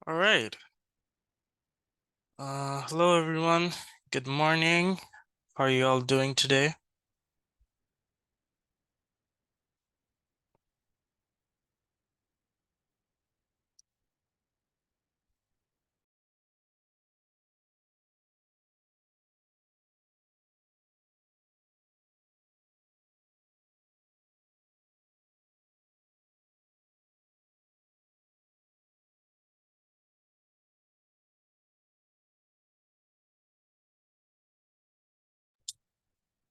All right. Hello everyone. Good morning. How are you all doing today?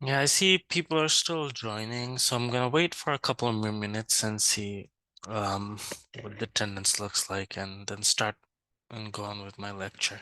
Yeah, I see people are still joining, so I'm gonna wait for a couple more minutes and see um what the attendance looks like and then start and go on with my lecture.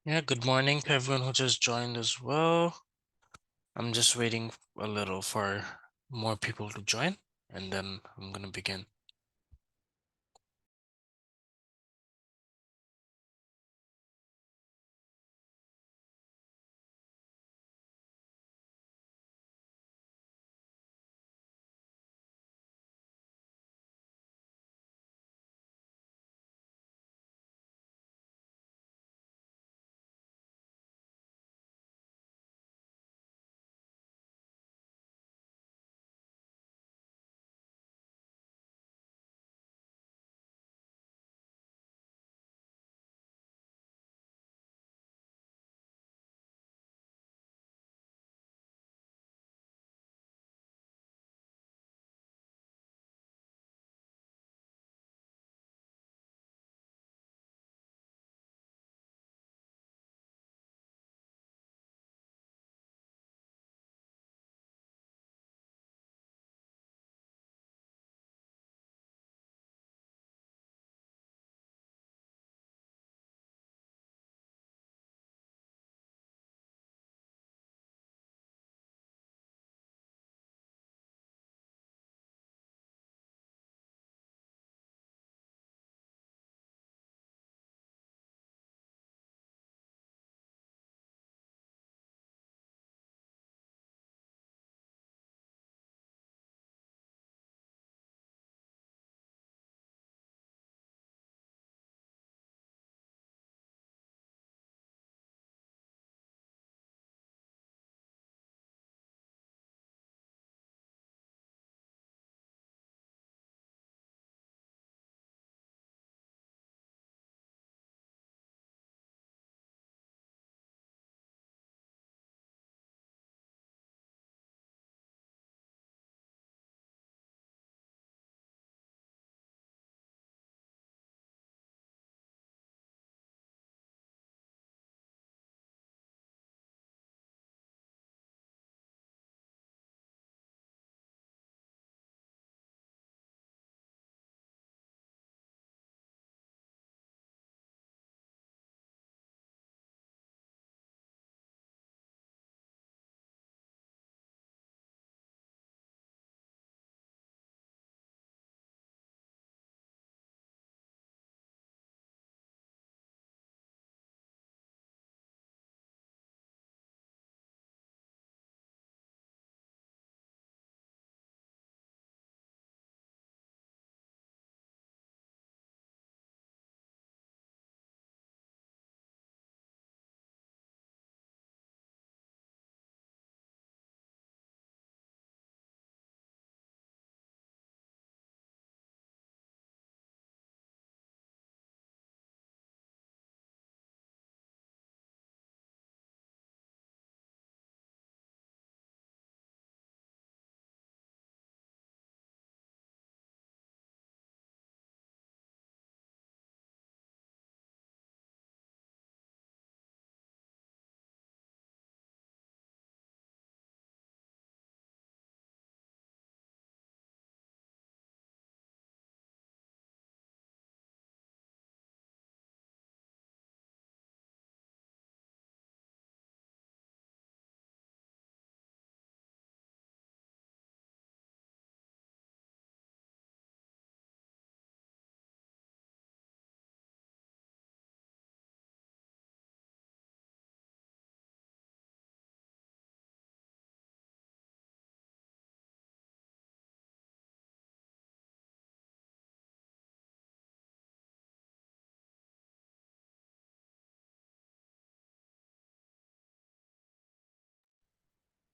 Yeah, good morning to everyone who just joined as well. I'm just waiting a little for more people to join and then I'm gonna begin.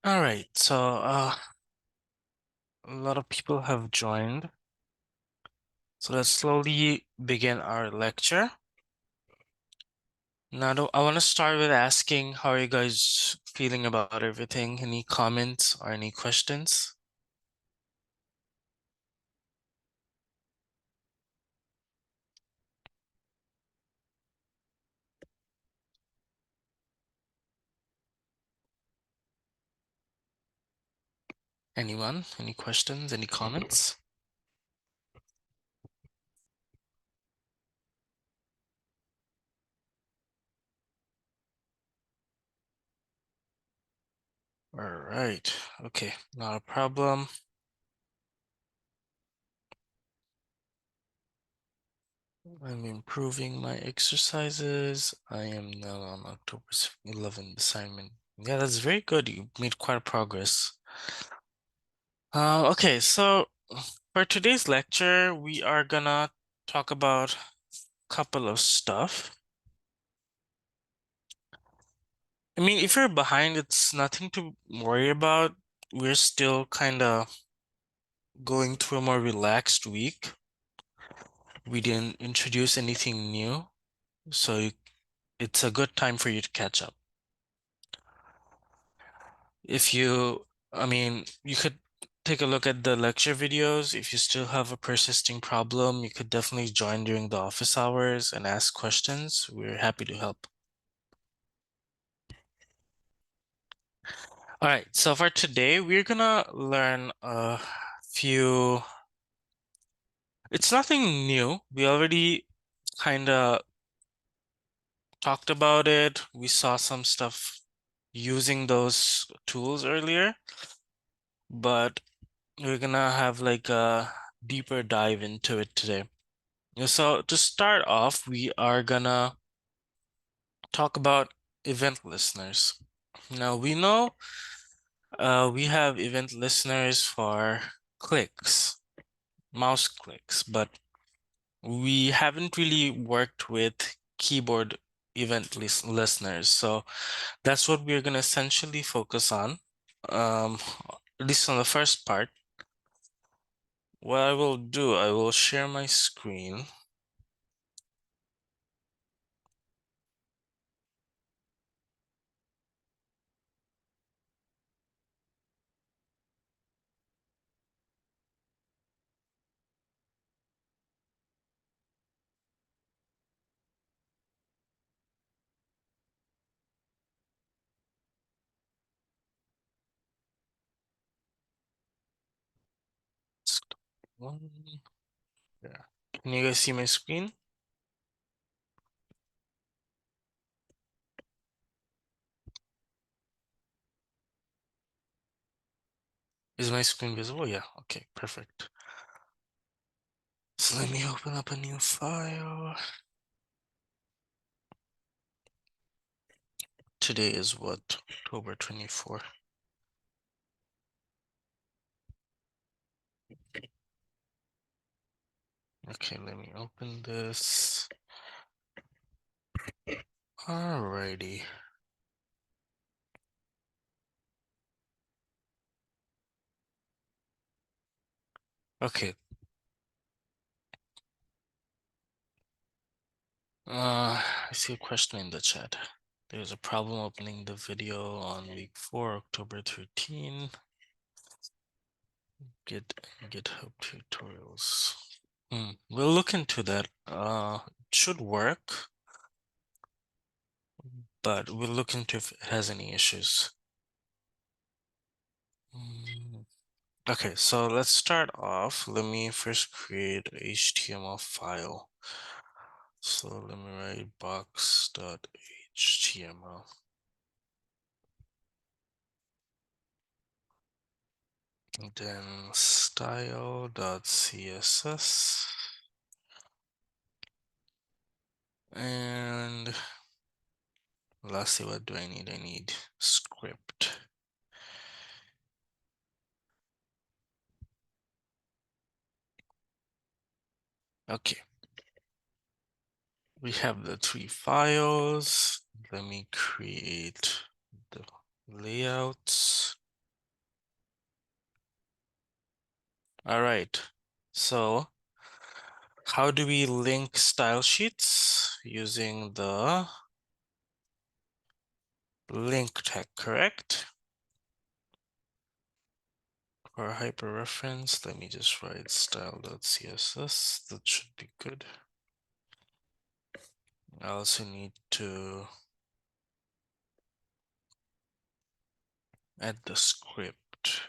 All right, so a lot of people have joined. So let's slowly begin our lecture. Now, I want to start with asking how are you guys feeling about everything? Any comments or any questions? Anyone? Any questions? Any comments? All right. Okay, not a problem. I'm improving my exercises. I am now on October 11th assignment. Yeah, that's very good. You made quite a progress. Okay, so for today's lecture, we are gonna talk about a couple of stuff. I mean, if you're behind, it's nothing to worry about. We're still kind of going through a more relaxed week. We didn't introduce anything new, so it's a good time for you to catch up. If you, I mean, you could take a look at the lecture videos. If you still have a persisting problem, you could definitely join during the office hours and ask questions. We're happy to help. All right, so for today, we're gonna learn a few. It's nothing new. We already kind of talked about it. We saw some stuff using those tools earlier, but we're gonna have like a deeper dive into it today. So to start off, we are gonna talk about event listeners. Now we know we have event listeners for clicks, mouse clicks, but we haven't really worked with keyboard event listeners. So that's what we're gonna essentially focus on. Um, at least on the first part. What I will do, I will share my screen. One, yeah. Can you guys see my screen? Is my screen visible? Yeah, okay, perfect. So let me open up a new file. Today is what? October 24th. Okay, let me open this. Alrighty. Okay. I see a question in the chat. There's a problem opening the video on week 4, October 13. GitHub tutorials. We'll look into that. It should work, but we'll look into if it has any issues. Okay, so let's start off. Let me first create a HTML file. So let me write box.html. And then style.css. And lastly, what do I need? I need script. Okay. We have the 3 files. Let me create the layouts. All right. So how do we link style sheets? Using the link tag, correct? For hyperreference, let me just write style.css. That should be good. I also need to add the script.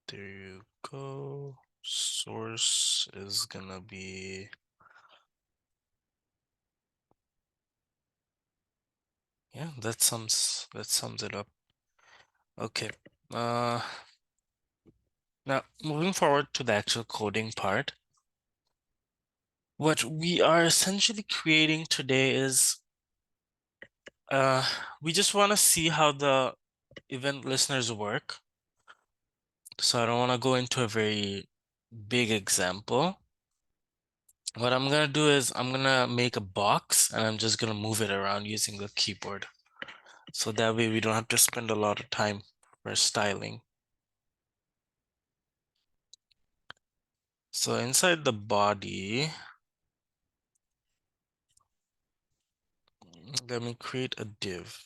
There you go. Source is gonna be, yeah, that sums it up. Okay. Now moving forward to the actual coding part. What we are essentially creating today is we just want to see how the event listeners work. So I don't want to go into a very big example. What I'm gonna do is I'm gonna make a box and I'm just gonna move it around using the keyboard. So that way we don't have to spend a lot of time for styling. So inside the body, let me create a div.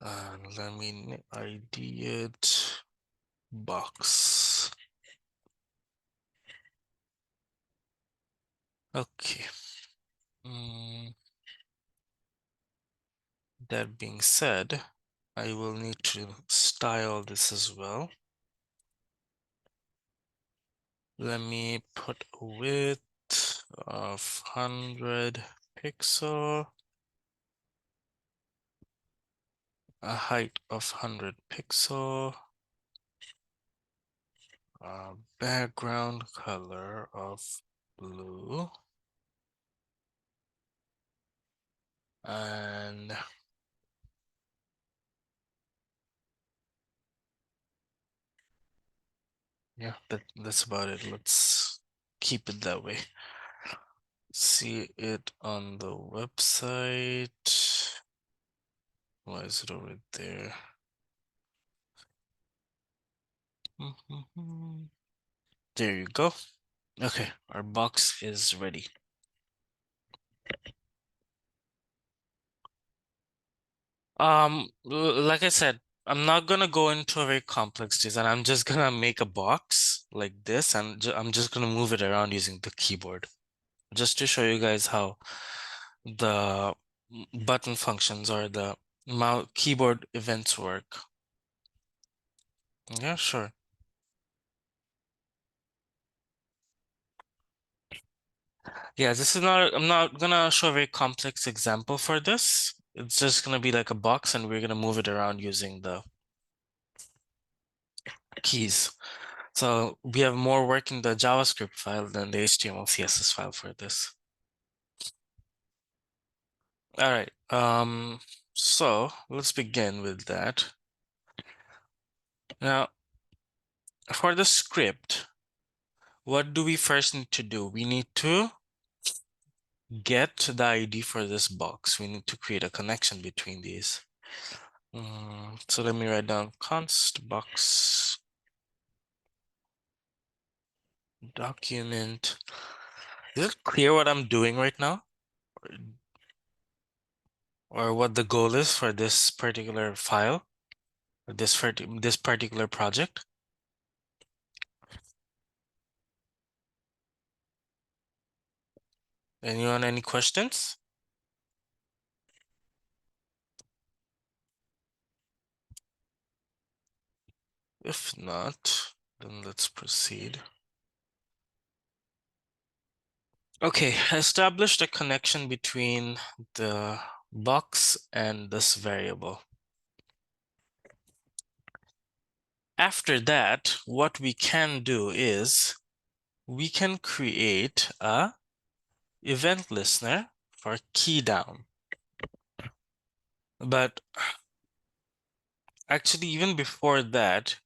And let me ID it box. Okay. That being said, I will need to style this as well. Let me put a width of 100 pixel, a height of 100 pixel, a background color of blue, and yeah, that's about it. Let's keep it that way. See it on the website. Why is it over there? There you go. Okay, our box is ready. Like I said, I'm not gonna go into a very complex design. I'm just gonna make a box like this, and I'm just gonna move it around using the keyboard, just to show you guys how the button functions or the mouse keyboard events work. Yeah, sure. Yeah, this is not, I'm not gonna show a very complex example for this. It's just gonna be like a box and we're gonna move it around using the keys. So we have more work in the JavaScript file than the HTML CSS file for this. All right, so let's begin with that. Now, for the script, what do we first need to do? We need to get the ID for this box. We need to create a connection between these. So let me write down const box document. Is it clear what I'm doing right now? Or what the goal is for this particular file, or this particular project? Anyone, any questions? If not, then let's proceed. Okay, establish a connection between the box and this variable. After that, what we can do is we can create a event listener for key down. But actually, even before that,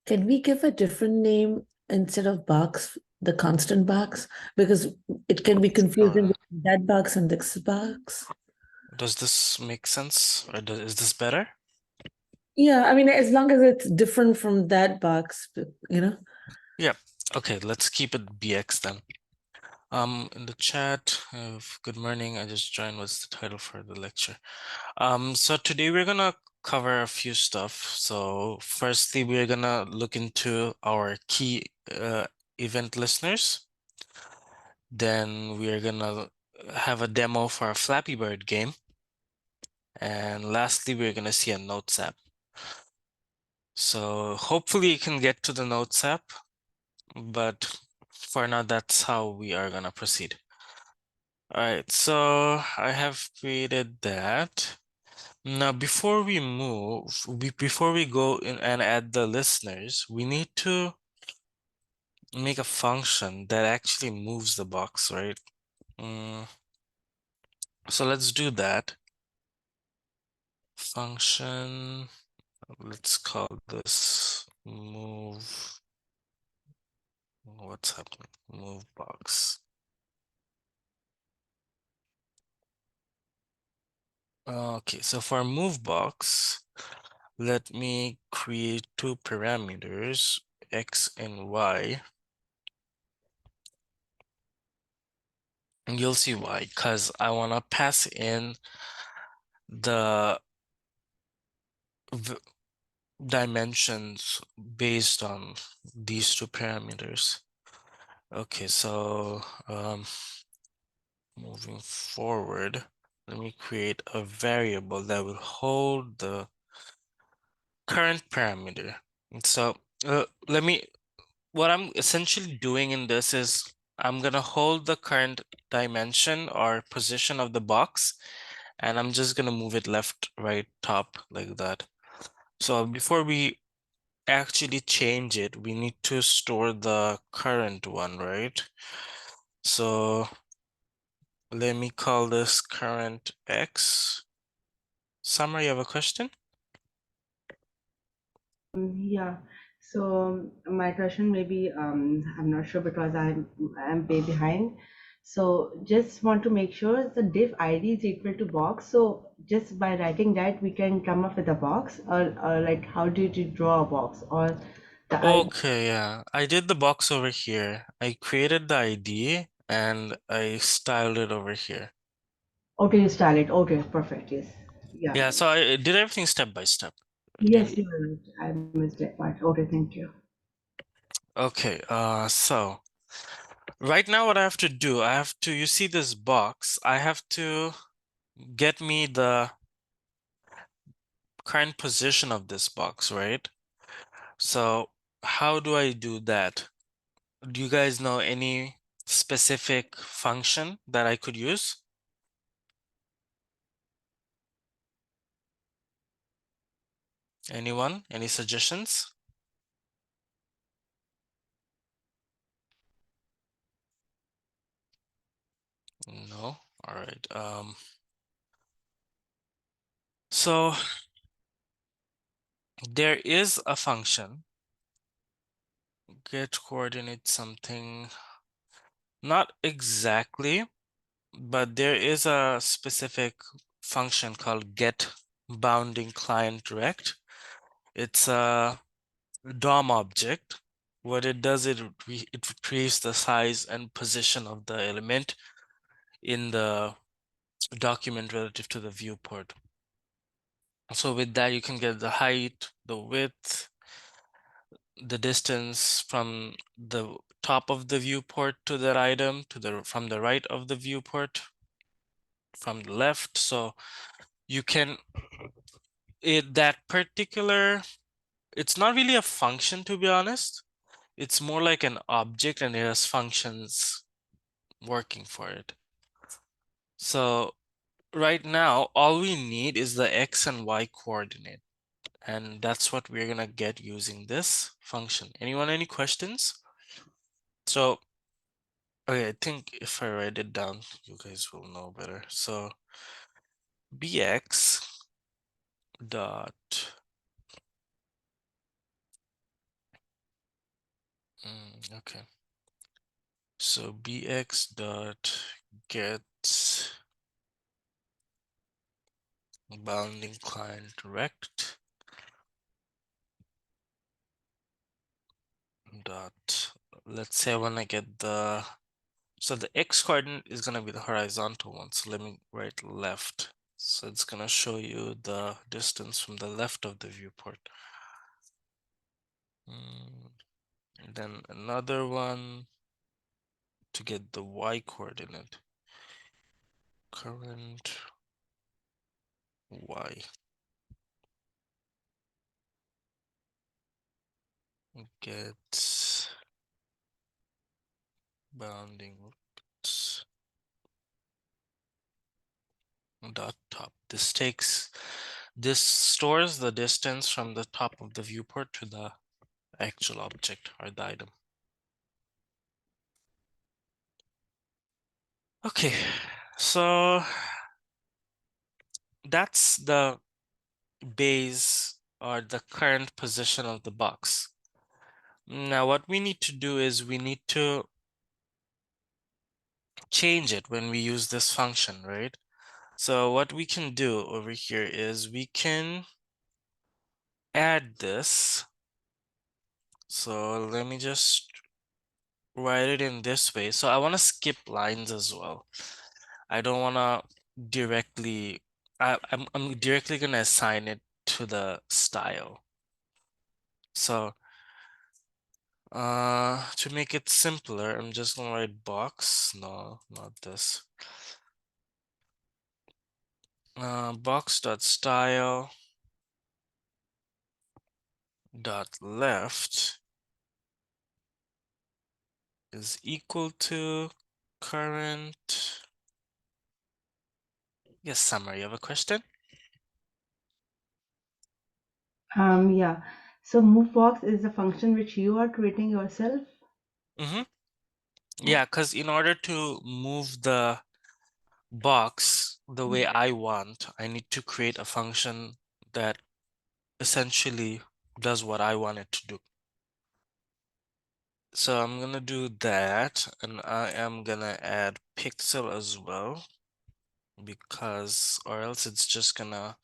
Can we give a different name instead of box, the constant box? Because it can be confusing Sure. with that box and this box. Does this make sense? Or is this better? Yeah, I mean, as long as it's different from that box, you know? Yeah. Okay, let's keep it BX then. In the chat, good morning. I just joined. What's the title for the lecture? So today we're gonna cover a few stuff. So firstly, we're gonna look into our key event listeners. Then we're gonna have a demo for a Flappy Bird game. And lastly, we're gonna see a Notes app. So hopefully you can get to the Notes app, but for now, that's how we are gonna proceed. All right, so I have created that. Now, before we go in and add the listeners, we need to make a function that actually moves the box, right? So let's do that. Function, let's call this move. What's happening? Move box. Okay, so for move box, let me create two parameters, x and y. And you'll see why, because I want to pass in the dimensions based on these two parameters. Okay, so moving forward, let me create a variable that will hold the current parameter. And so what I'm essentially doing in this is I'm gonna hold the current dimension or position of the box, and I'm just gonna move it left, right, top like that. So before we actually change it, we need to store the current one, right? So let me call this current X. Summer, you have a question? Yeah. So my question maybe I'm not sure because I'm way behind. So just want to make sure the diff ID is equal to box. So just by writing that we can come up with a box or like how did you draw a box or the ID? Okay, yeah. I did the box over here. I created the ID and I styled it over here. Okay, you style it. Okay, perfect. Yes. Yeah. Yeah, so I did everything step by step. Yes, And you are right. I missed that part. Okay, thank you. okay, so right now what I have to do, you see this box, I have to get me the current position of this box, right? So how do I do that? Do you guys know any specific function that I could use? Anyone? Any suggestions? No? All right. So there is a function, get coordinate something, not exactly, but there is a specific function called get bounding client direct. It's a DOM object. What it does, it retrieves the size and position of the element in the document relative to the viewport. So with that, you can get the height, the width, the distance from the top of the viewport to that item, from the right of the viewport, from the left. So you can that particular, it's not really a function, to be honest. It's more like an object and it has functions working for it. So right now, all we need is the X and Y coordinate. And that's what we're gonna get using this function. Anyone, any questions? So, okay, I think if I write it down, you guys will know better. So bx dot Okay. So bx dot get bounding client rect dot, let's say I want to get the, so the x coordinate is going to be the horizontal one. So let me write left. So it's going to show you the distance from the left of the viewport. And then another one to get the y coordinate. Current y. Get bounding dot top. This stores the distance from the top of the viewport to the actual object or the item. Okay, so that's the base or the current position of the box. Now what we need to do is we need to change it when we use this function, right? So what we can do over here is we can add this. So let me just write it in this way. So I want to skip lines as well. I don't want to directly, I'm directly going to assign it to the style. So to make it simpler, I'm just going to write box. No, not this. Box dot style dot left is equal to current. Yes, Summer, you have a question? Yeah. So movebox is a function which you are creating yourself. Mm-hmm. Yeah, because in order to move the box the way I want, I need to create a function that essentially does what I want it to do. So I'm gonna do that, and I am gonna add pixel as well, because or else it's just gonna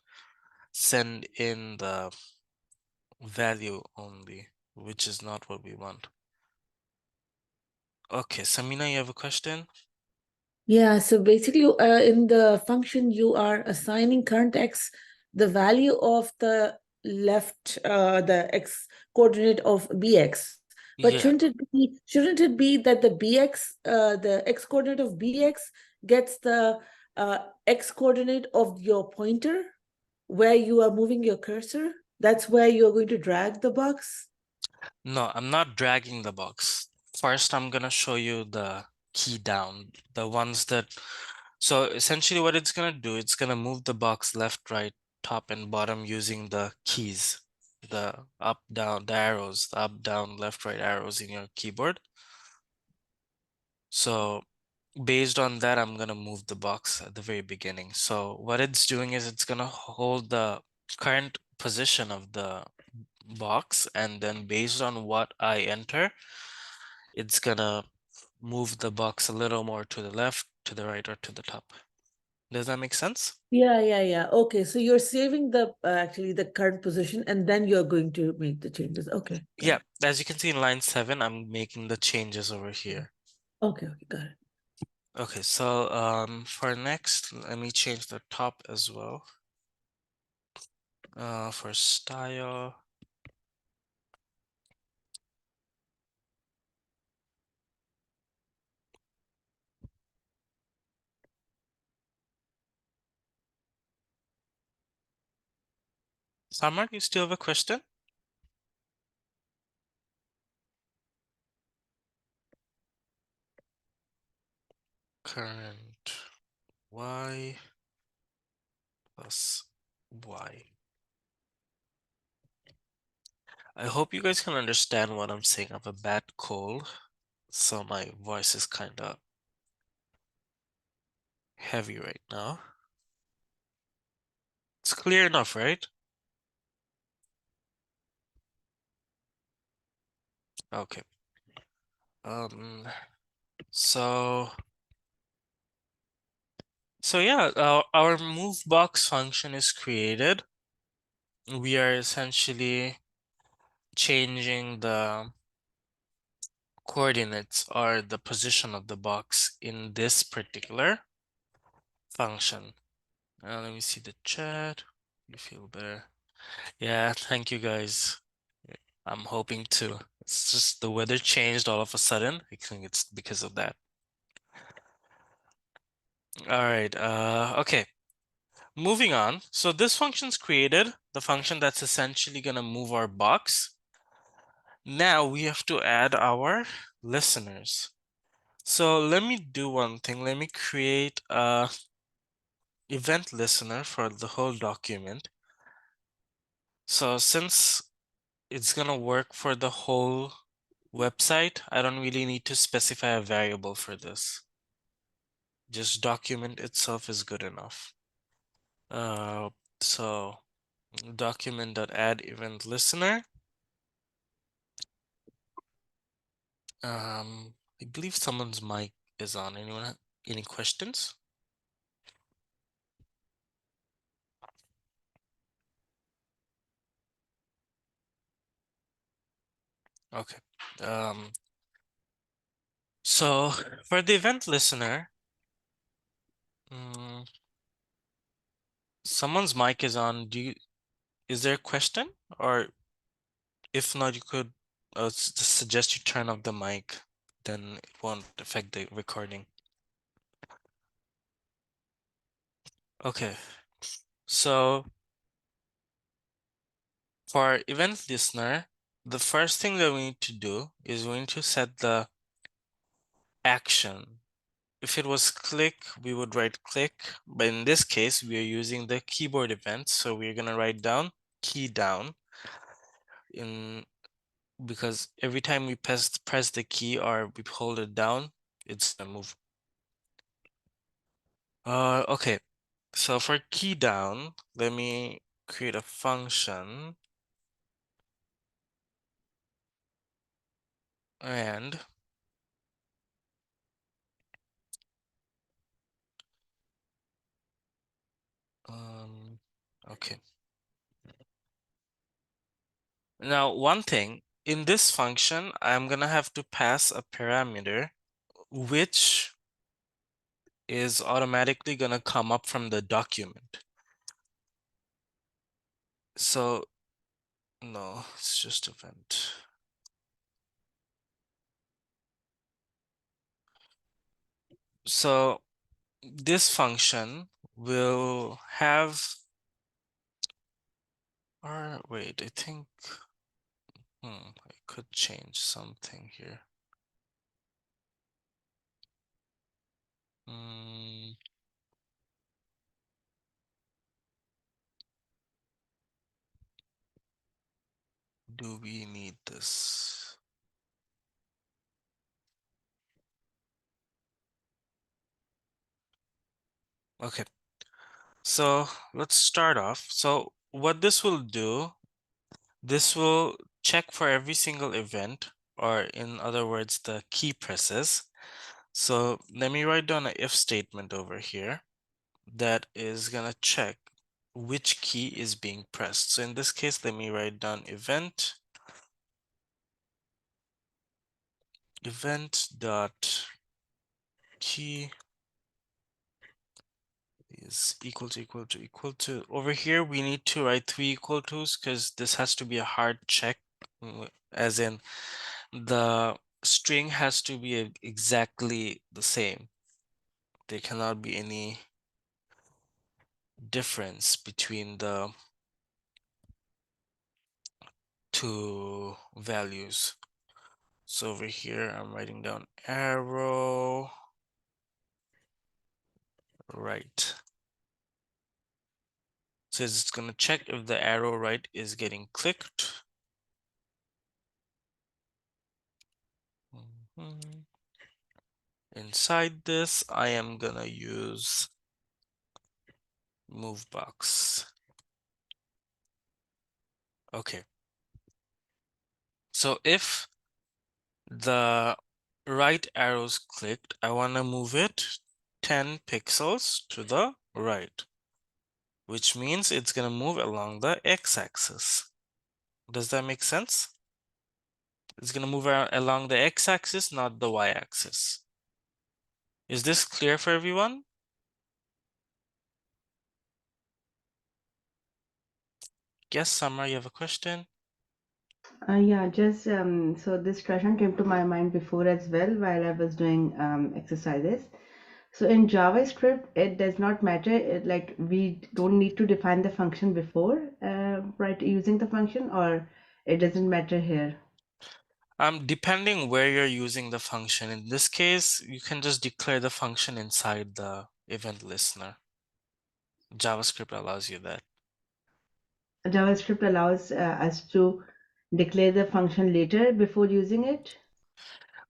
send in the value only, which is not what we want. Okay, Samina, you have a question? Yeah, so basically, in the function, you are assigning current x the value of the left, the x coordinate of bx. But Yeah. shouldn't it be that the bx, the x coordinate of bx gets the x coordinate of your pointer where you are moving your cursor? That's where you're going to drag the box. No, I'm not dragging the box. First, I'm gonna show you the key down, the ones that, so essentially what it's gonna do, it's gonna move the box left, right, top, and bottom using the keys, the up, down, the arrows, the up, down, left, right arrows in your keyboard. So based on that, I'm gonna move the box at the very beginning. So what it's doing is it's gonna hold the current position of the box, and then based on what I enter, it's gonna move the box a little more to the left, to the right, or to the top. Does that make sense? Yeah. Okay, so you're saving the actually the current position, and then you're going to make the changes. Okay, got Yeah, it. as you can see in line 7, I'm making the changes over here. Okay, got it. Okay, so for next, let me change the top as well. For style, Samar, you still have a question? Current y plus y. I hope you guys can understand what I'm saying. I have a bad cold, so my voice is kind of heavy right now. It's clear enough, right? Okay. So yeah, our move box function is created. We are essentially changing the coordinates or the position of the box in this particular function. Let me see the chat. You feel better? Yeah, thank you guys. I'm hoping to. It's just the weather changed all of a sudden. I think it's because of that. All right, okay. Moving on. So this function's created, the function that's essentially gonna move our box. Now we have to add our listeners. So let me do one thing. Let me create a event listener for the whole document. So since it's gonna work for the whole website, I don't really need to specify a variable for this. Just document itself is good enough. So document.add event listener. I believe someone's mic is on. Anyone have any questions? Okay. So for the event listener, someone's mic is on. Is there a question? Or if not, you could suggest you turn off the mic, then it won't affect the recording. Okay. So for our event listener, the first thing that we need to do is we need to set the action. If it was click, we would write click, but in this case, we are using the keyboard event, so we're gonna write down key down because every time we press the key or we hold it down, it's gonna move. Okay, so for key down, let me create a function and okay. Now, one thing in this function, I'm gonna have to pass a parameter which is automatically gonna come up from the document. So no, it's just event. So this function will have, or wait, I think, I could change something here. Do we need this? Okay, so let's start off. So what this will do, this will check for every single event, or in other words, the key presses. So let me write down an if statement over here that is gonna check which key is being pressed. So in this case, let me write down event dot key is equal to. Over here, we need to write 3 equal to's because this has to be a hard check, as in the string has to be exactly the same. There cannot be any difference between the two values. So over here, I'm writing down arrow right. So it's going to check if the arrow right is getting clicked. Inside this, I am going to use move box. Okay. So if the right arrow's clicked. I want to move it 10 pixels to the right, which means it's going to move along the x-axis. Does that make sense? It's going to move along the x-axis, not the y-axis. Is this clear for everyone? Yes, Samra, you have a question? Yeah, just so this question came to my mind before as well while I was doing exercises. So in JavaScript, it does not matter. Like we don't need to define the function before, right, using the function, or it doesn't matter here. Depending where you're using the function. In this case, you can just declare the function inside the event listener. JavaScript allows you that. JavaScript allows us to declare the function later before using it.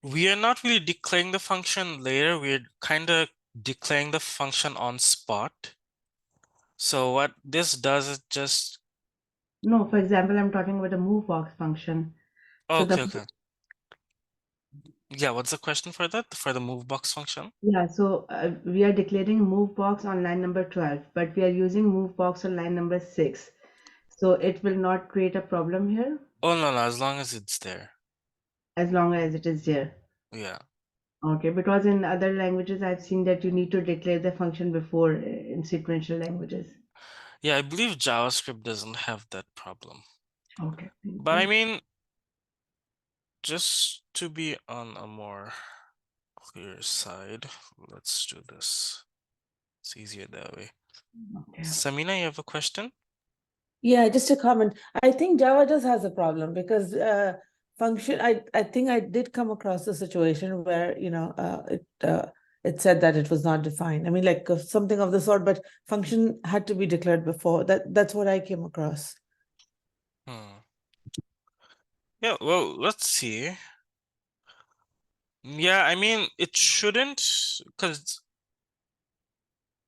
We are not really declaring the function later. We're kind of declaring the function on spot. So what this does is just, No, for example, I'm talking about a move box function. So the okay, okay. Yeah, what's the question for that? For the move box function? yeah, so we are declaring move box on line number 12, but we are using move box on line number 6. So it will not create a problem here Oh, no, no, as long as it's there. as long as it is there. Yeah. Okay, because in other languages I've seen that you need to declare the function before in sequential languages. Yeah, I believe JavaScript doesn't have that problem. Okay, thank But I you. mean, just to be on a more clear side, let's do this. It's easier that way. Okay. Samina, you have a question? Yeah, just a comment. I think Java just has a problem because function. I think I did come across a situation where it said that it was not defined. I mean, like something of the sort, but function had to be declared before. That's what I came across. Hmm. Yeah, well, let's see. Yeah, I mean, it shouldn't, because,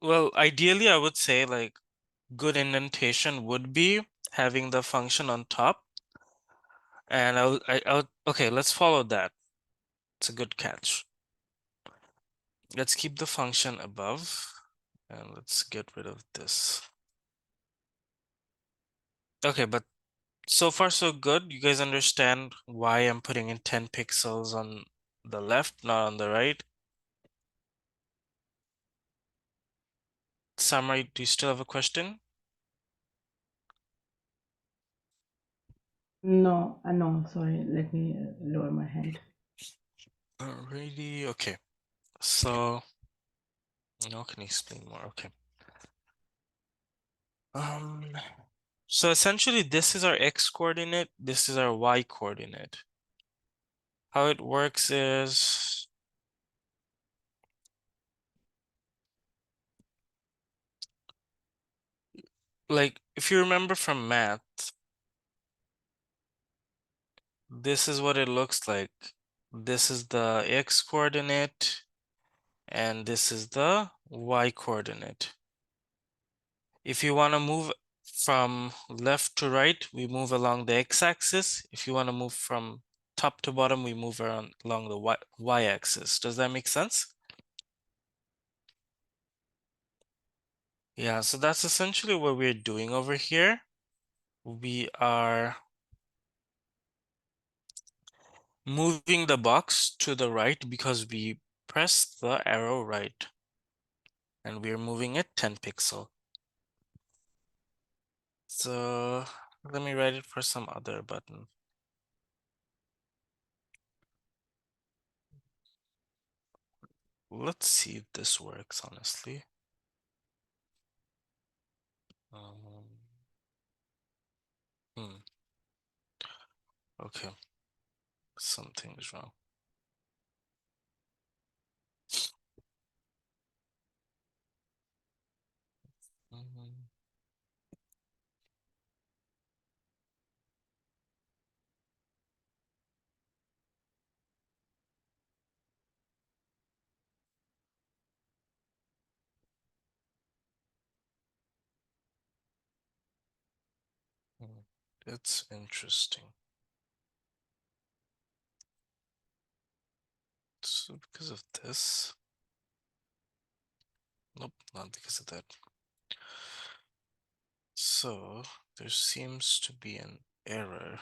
well, ideally, I would say like good indentation would be having the function on top. And okay, let's follow that. It's a good catch. Let's keep the function above and let's get rid of this. Okay, but so far so good. You guys understand why I'm putting in 10 pixels on the left, not on the right? Samurai, do you still have a question? No, no, sorry. Let me lower my hand. Alrighty, okay. So, now can you explain more? Okay. Um, so essentially this is our x coordinate, this is our y coordinate. How it works is like if you remember from math, this is what it looks like. This is the x coordinate and this is the y coordinate. If you want to move from left to right, we move along the x-axis. If you want to move from top to bottom, we move along the y-axis. Does that make sense? Yeah, so that's essentially what we're doing over here. We are moving the box to the right because we pressed the arrow right. And we're moving it 10 pixel. So let me write it for some other button. Let's see if this works, honestly. Um, okay, something's wrong. Mhm. Hmm. It's interesting. So because of this. Nope, not because of that. So there seems to be an error,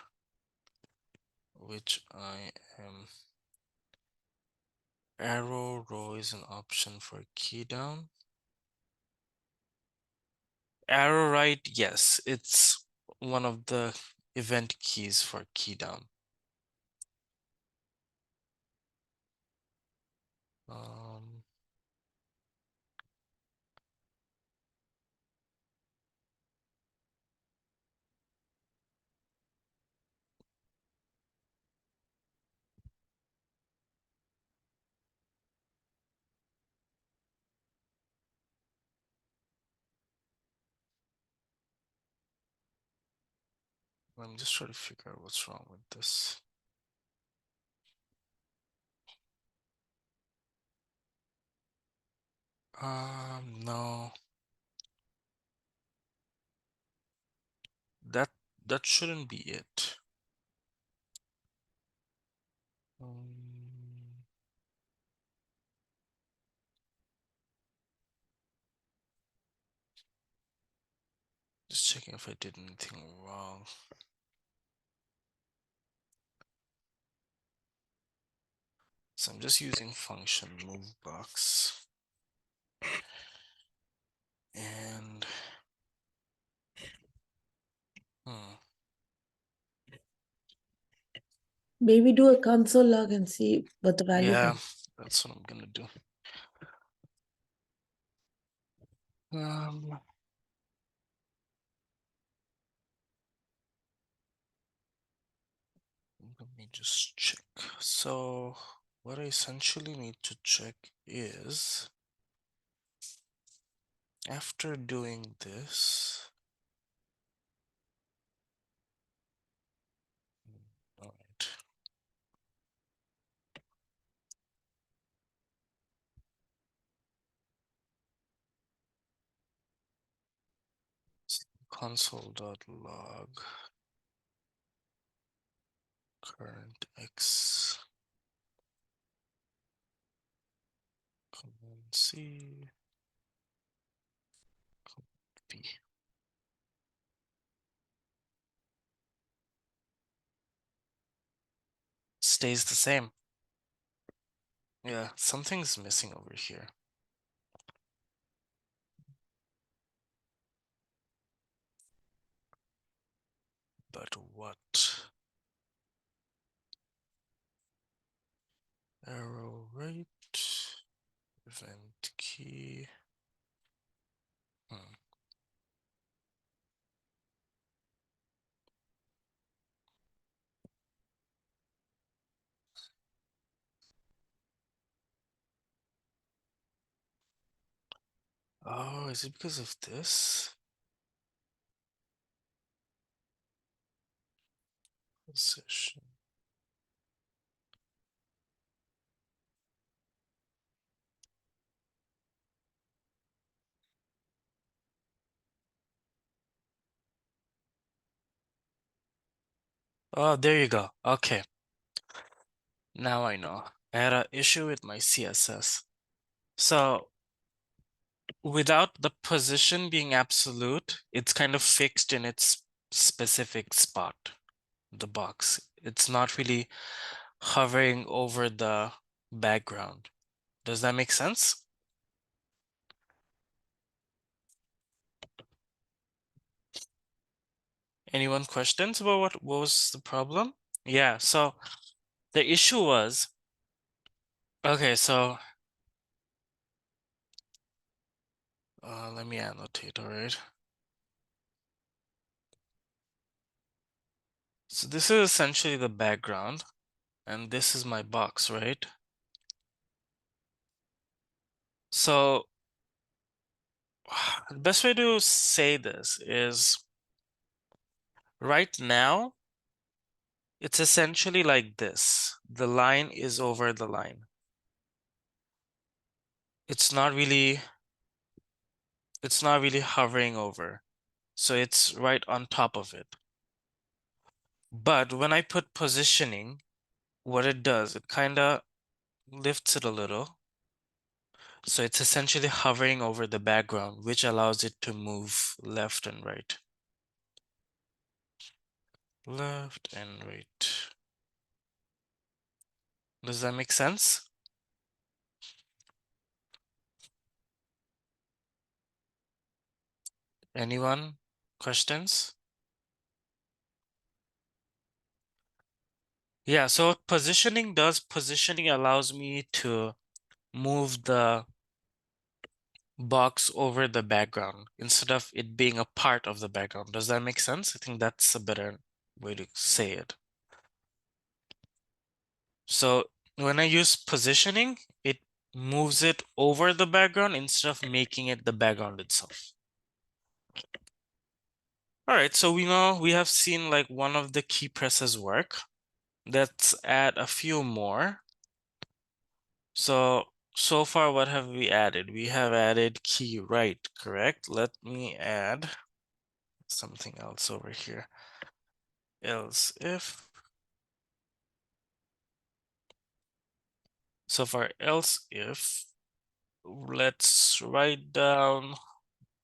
which I am. Arrow row is an option for key down. Arrow right, yes, it's one of the event keys for key down. Um, Let me just try to figure out what's wrong with this. No, that shouldn't be it. Um, just checking if I did anything wrong. So I'm just using function move box. And Maybe do a console log and see what the value yeah, comes. that's what I'm gonna do. Let me just check. So what I essentially need to check is after doing this. All right. Console.log current x command C V stays the same. Yeah, something's missing over here. But what? Arrow right, event key. Oh, is it because of this? Position. Oh, there you go. Okay. Now I know. I had an issue with my CSS. So without the position being absolute, it's kind of fixed in its specific spot, the box. It's not really hovering over the background. Does that make sense? Anyone questions about what was the problem? Yeah, so the issue was, okay, so let me annotate, all right? So this is essentially the background, and this is my box, right? So the best way to say this is right now, it's essentially like this. The line is over the line. It's not really hovering over. So it's right on top of it. But when I put positioning, what it does, it kind of lifts it a little. So it's essentially hovering over the background, which allows it to move left and right. Left and right. Does that make sense? Anyone? Questions? Yeah, so what positioning allows me to move the box over the background instead of it being a part of the background. Does that make sense? I think that's a better way to say it. So when I use positioning, it moves it over the background instead of making it the background itself. All right, so we have seen like one of the key presses work. Let's add a few more. So far, what have we added? We have added key right, correct? Let me add something else over here. Else if. So for else if, let's write down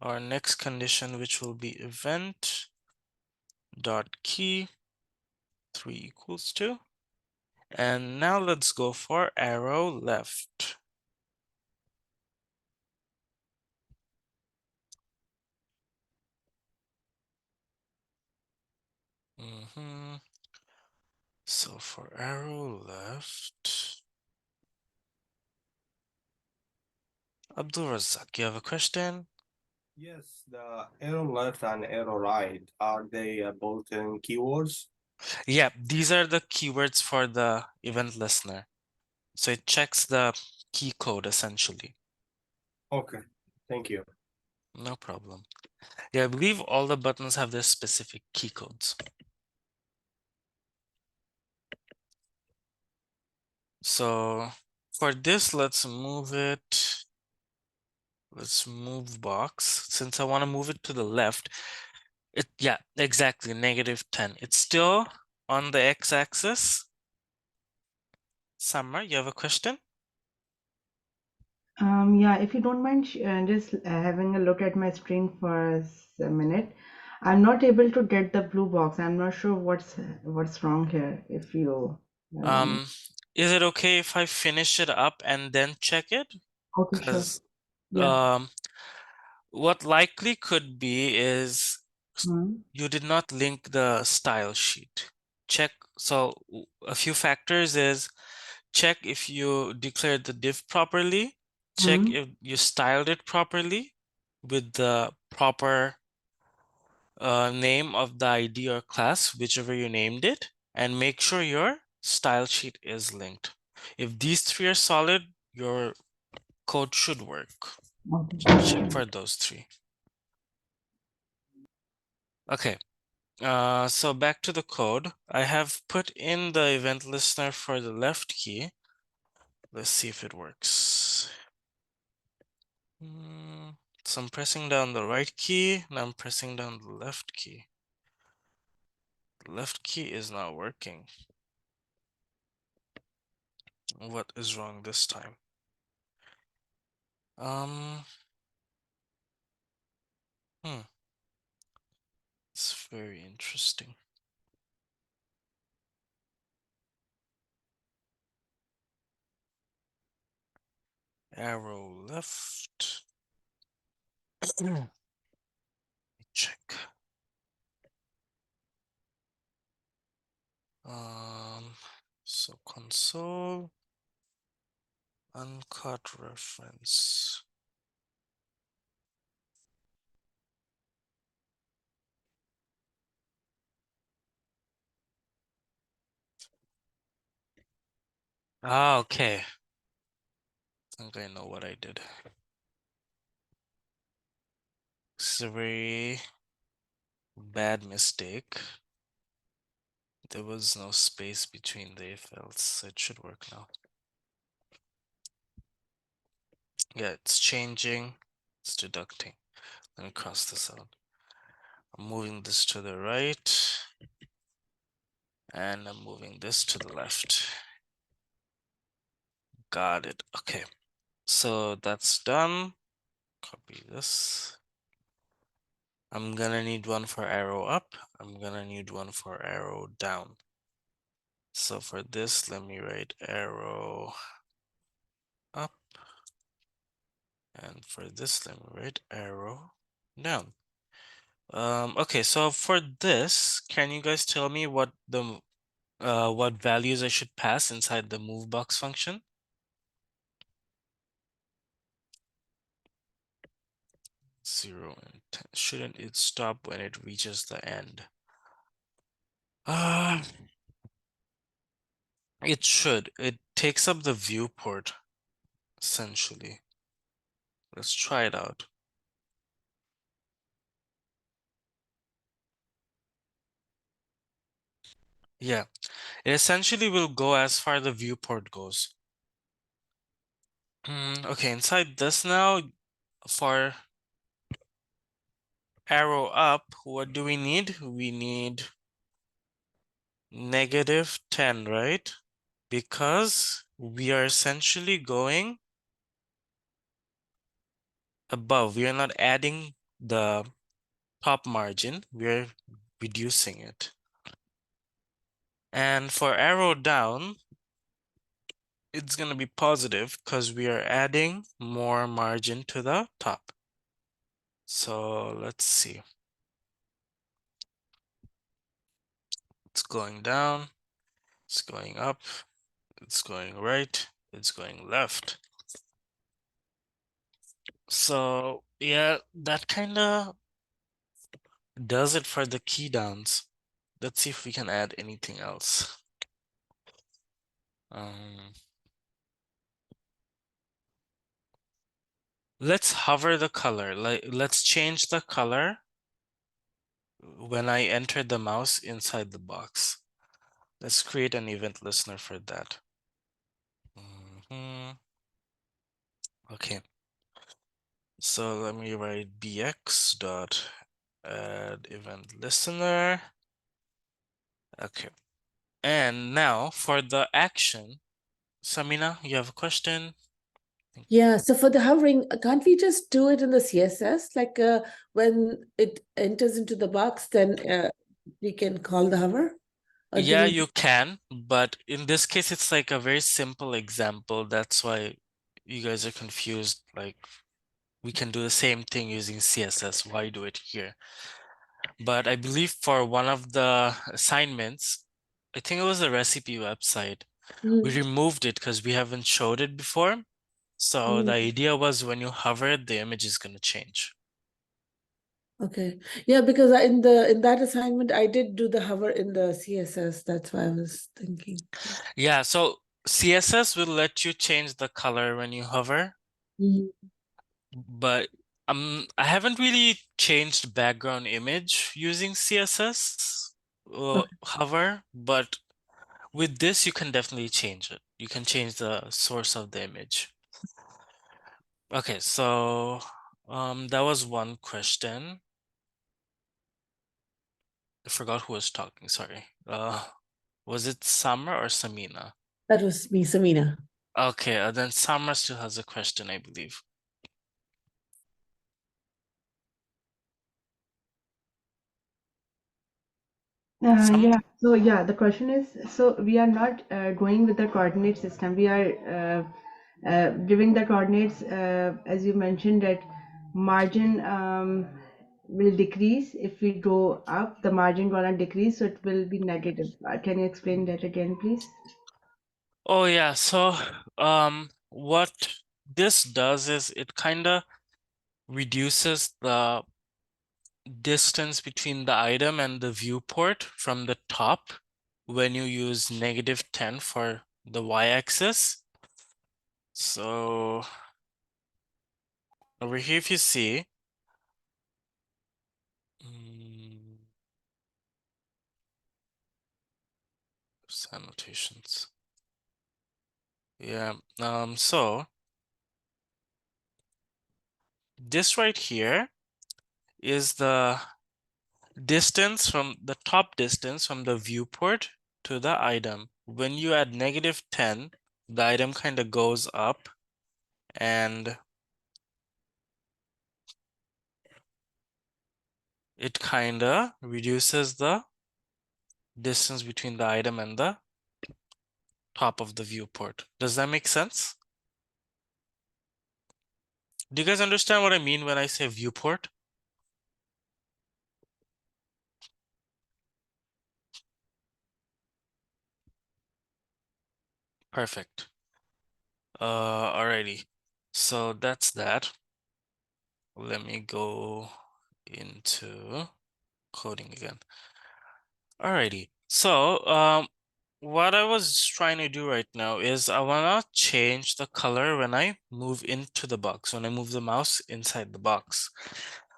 our next condition, which will be event dot key 3 equals 2. And now let's go for arrow left. So for arrow left, Abdul Razak, you have a question? Yes, the arrow left and arrow right, are they built-in keywords? Yeah, these are the keywords for the event listener. So it checks the key code essentially. Okay, thank you. No problem. Yeah, I believe all the buttons have their specific key codes. So for this, let's move it. Let's move box. Since I want to move it to the left, yeah, exactly, -10. It's still on the x-axis. Summer, you have a question? Yeah, if you don't mind just having a look at my screen for a minute. I'm not able to get the blue box. I'm not sure what's wrong here, if you allow me. Is it okay if I finish it up and then check it? Okay, sure. Because Yeah. what likely could be is Hmm. you did not link the style sheet. Check. So a few factors is check if you declared the div properly, check Hmm. if you styled it properly with the proper name of the ID or class, whichever you named it, and make sure your style sheet is linked. If these three are solid, your code should work. Okay, Check sure. for those three. Okay. So back to the code. I have put in the event listener for the left key. Let's see if it works. So I'm pressing down the right key, and I'm pressing down the left key. The left key is not working. What is wrong this time? It's very interesting. Arrow left. Check. So console, uncut reference. Ah, okay. I think I know what I did. This is a very bad mistake. There was no space between the if else, so it should work now. Yeah, it's changing. It's deducting. Let me cross this out. I'm moving this to the right. And I'm moving this to the left. Got it. Okay. So that's done. Copy this. I'm gonna need one for arrow up. I'm gonna need one for arrow down. So for this, let me write arrow up. And for this, let me write arrow down. Okay, so for this, can you guys tell me what values I should pass inside the move box function? 0 and 10. Shouldn't it stop when it reaches the end? It should. It takes up the viewport, essentially. Let's try it out. Yeah, it essentially will go as far the viewport goes. Okay, inside this now, for arrow up, what do we need? We need -10, right? Because we are essentially going above. We are not adding the top margin, we're reducing it. And for arrow down, it's going to be positive because we are adding more margin to the top. So let's see. It's going down, it's going up, it's going right, it's going left. So yeah, that kind of does it for the key downs. Let's see if we can add anything else. Let's hover the color. Let's change the color when I enter the mouse inside the box. Let's create an event listener for that. Okay. So let me write bx dot add event listener. Okay. And now for the action, Samina, you have a question? Yeah, so for the hovering, can't we just do it in the CSS? Like when it enters into the box, then we can call the hover? Or do Yeah, we? you can, but in this case, it's like a very simple example. That's why you guys are confused. Like, we can do the same thing using CSS. Why do it here? But I believe for one of the assignments, I think it was a recipe website, we removed it because we haven't showed it before. So the idea was when you hover, the image is going to change. Okay. Yeah, because in that assignment, I did do the hover in the CSS. That's why I was thinking. Yeah, so CSS will let you change the color when you hover, but I haven't really changed background image using CSS hover, but with this you can definitely change it. You can change the source of the image. Okay, so that was one question. I forgot who was talking, sorry. Was it Summer or Samina? That was me, Samina. Okay, then Summer still has a question, I believe. Yeah, so yeah, the question is, so we are not going with the coordinate system. We are giving the coordinates, as you mentioned, that margin will decrease if we go up, the margin gonna decrease, so it will be negative. Can you explain that again, please? Oh yeah, so what this does is it kind of reduces the distance between the item and the viewport from the top when you use -10 for the y-axis. So over here, if you see, annotations. Yeah, so this right here is the distance from the top distance from the viewport to the item. When you add -10, the item kind of goes up and it kind of reduces the distance between the item and the top of the viewport. Does that make sense? Do you guys understand what I mean when I say viewport? Perfect. Alrighty. So that's that. Let me go into coding again. Alrighty. So, what I was trying to do right now is I want to change the color when I move into the box, when I move the mouse inside the box.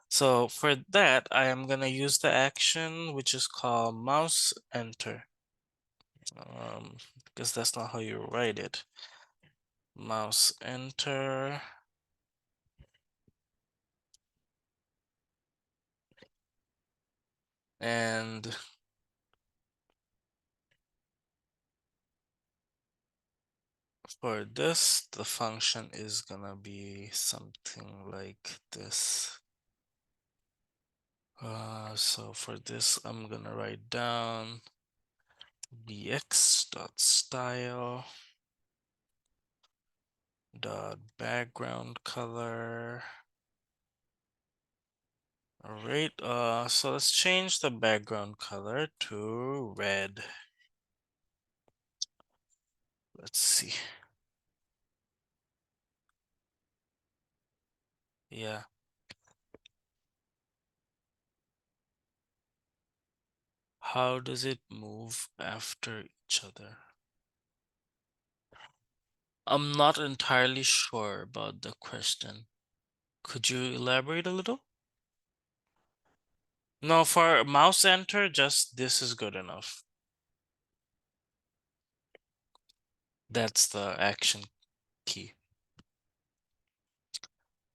So for that, I am going to use the action which is called mouse enter. Because that's not how you write it. Mouse enter. And for this, the function is gonna be something like this. So for this, I'm gonna write down bx.style dot background color. All right, so let's change the background color to red. Let's see. Yeah. How does it move after each other? I'm not entirely sure about the question. Could you elaborate a little? No, for mouse enter, just this is good enough. That's the action key.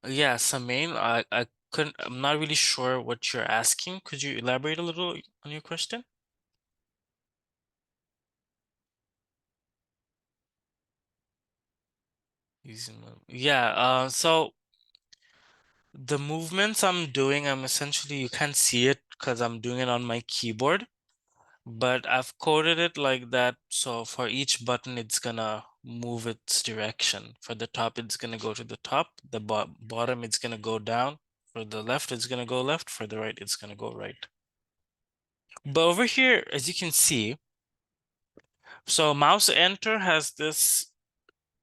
Yeah, Samain, I couldn't, I'm not really sure what you're asking. Could you elaborate a little on your question? Yeah, so the movements I'm doing, I'm essentially, you can't see it because I'm doing it on my keyboard, but I've coded it like that. So for each button, it's gonna move its direction. For the top, it's gonna go to the top. The bottom, it's gonna go down. For the left, it's gonna go left. For the right, it's gonna go right. But over here, as you can see, so mouse enter has this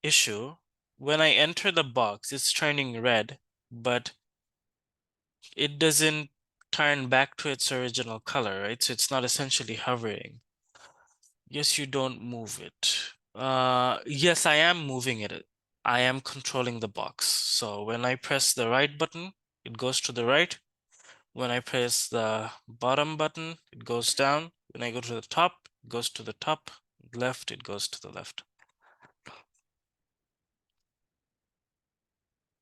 issue. When I enter the box, it's turning red, but it doesn't turn back to its original color, right? So it's not essentially hovering. Yes, you don't move it. Yes, I am moving it. I am controlling the box. So when I press the right button, it goes to the right. When I press the bottom button, it goes down. When I go to the top, it goes to the top. Left, it goes to the left.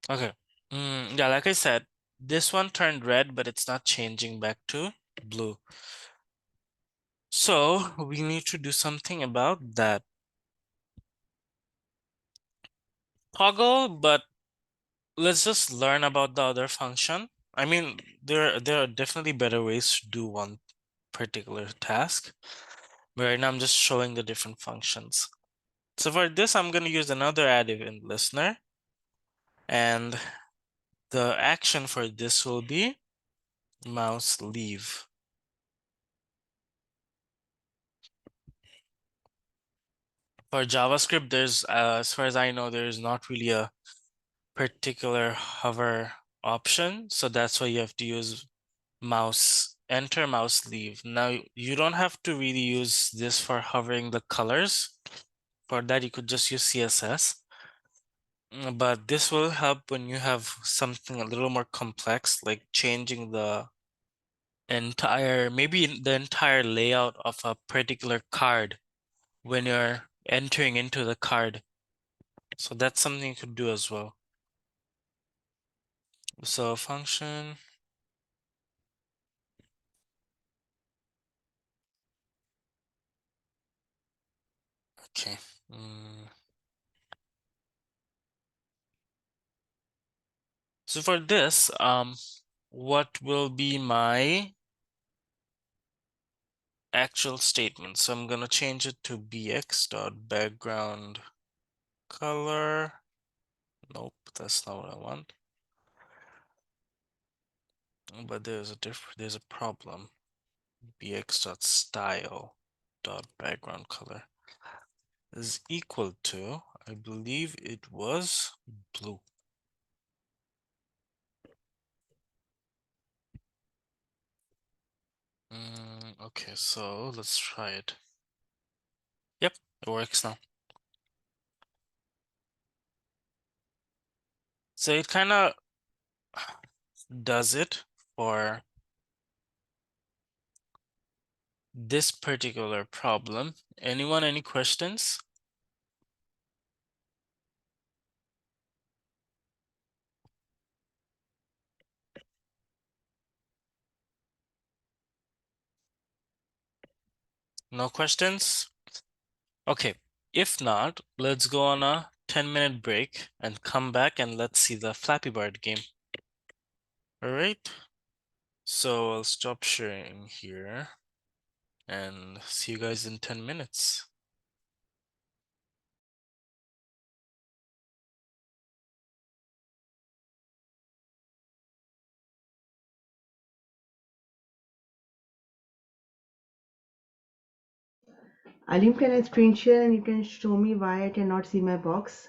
Okay. Yeah, like I said, this one turned red, but it's not changing back to blue. So we need to do something about that. Toggle, but let's just learn about the other function. I mean, there are definitely better ways to do one particular task. But right now I'm just showing the different functions. So for this, I'm going to use another add event listener. And the action for this will be mouse leave. For JavaScript, there's, as far as I know, there's not really a particular hover option. So that's why you have to use mouse enter, mouse leave. Now you don't have to really use this for hovering the colors. For that, you could just use CSS. But this will help when you have something a little more complex, like changing the entire, maybe the entire layout of a particular card when you're entering into the card. So that's something you could do as well. So function. Okay. So for this, what will be my actual statement? So I'm gonna change it to bx dot background color. Nope, that's not what I want. But there's a problem. bx dot style dot background color is equal to, I believe it was blue. Okay, so let's try it. Yep, it works now. So it kind of does it for this particular problem. Anyone, any questions? No questions? Okay, if not, let's go on a 10-minute break and come back and let's see the Flappy Bird game. All right, so I'll stop sharing here and see you guys in 10 minutes. Alim, can I screen share and you can show me why I cannot see my box?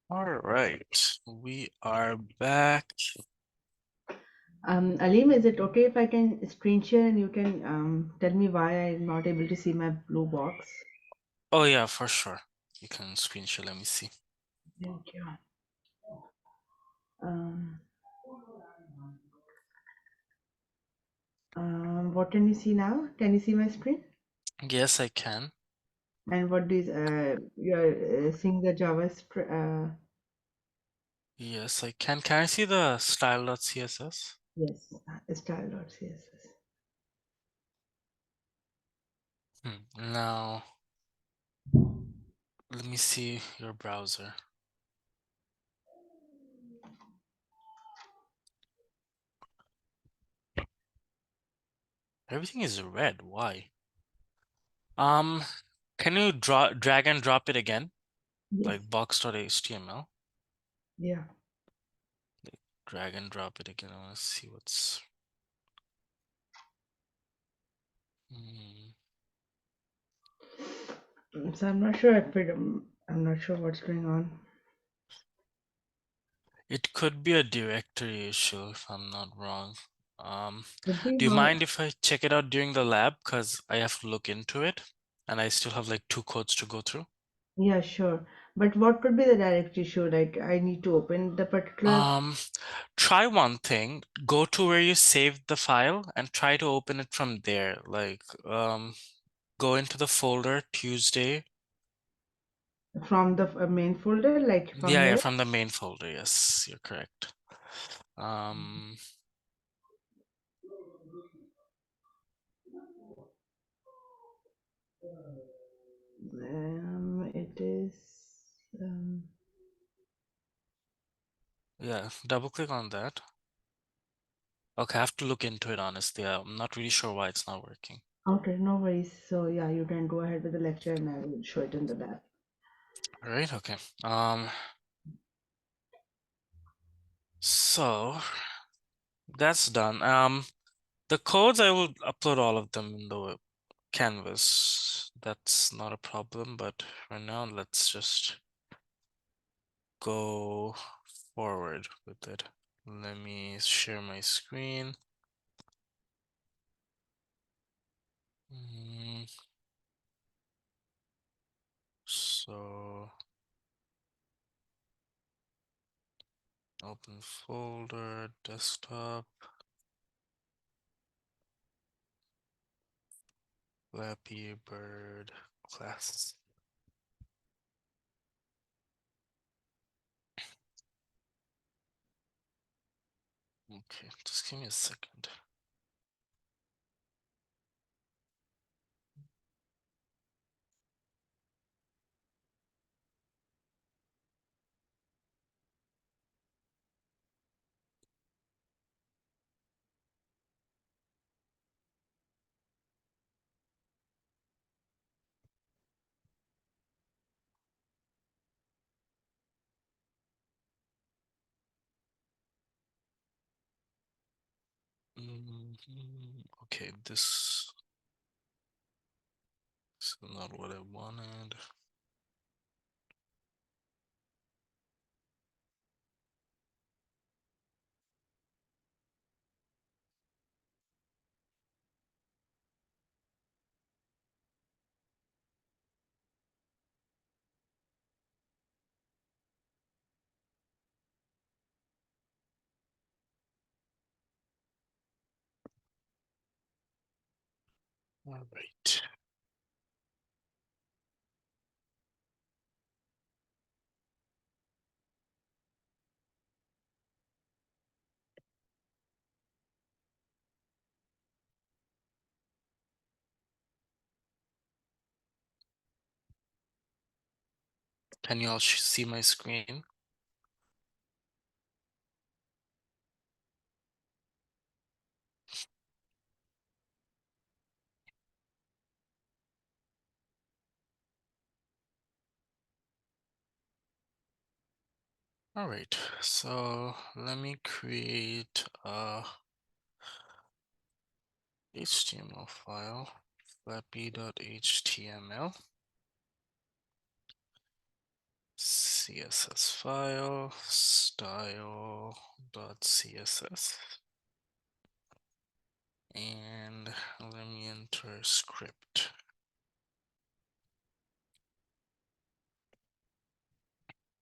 All right, we are back. Alim, is it okay if I can screen share and you can tell me why I'm not able to see my blue box? Oh yeah, for sure. You can screen share. Let me see. Thank you. Um, what can you see now? Can you see my screen? Yes, I can. And what is you're seeing the Yes, I can. Can I see the style.css? yes, style.css. Now, let me see your browser. Everything is red. Why? Can you drag and drop it again? Yes, Like box.html? yeah. Drag and drop it again. I want to see what's. Hmm. So I'm not sure if I'm not sure what's going on. It could be a directory issue if I'm not wrong. Could be Do you my mind if I check it out during the lab? Because I have to look into it and I still have like 2 codes to go through. yeah, sure. But what could be the direct issue? Like I need to open the particular Try one thing, go to where you saved the file and try to open it from there. Like, go into the folder Tuesday. from the main folder, like from Yeah, here. from the main folder. Yes, you're correct. Um, It is yeah, double click on that. Okay, I have to look into it honestly. I'm not really sure why it's not working. okay, no worries. So yeah, you can go ahead with the lecture and I will show it in the lab. All right, okay. So that's done. The codes I will upload all of them in the Canvas. That's not a problem, but for now, let's just go forward with it. Let me share my screen. So open folder, desktop, Flappy Bird class. Okay, just give me a second. Okay, this is not what I wanted. All right. Can you all see my screen? All right, so let me create a HTML file, flappy.html. CSS file, style.css. And let me enter script.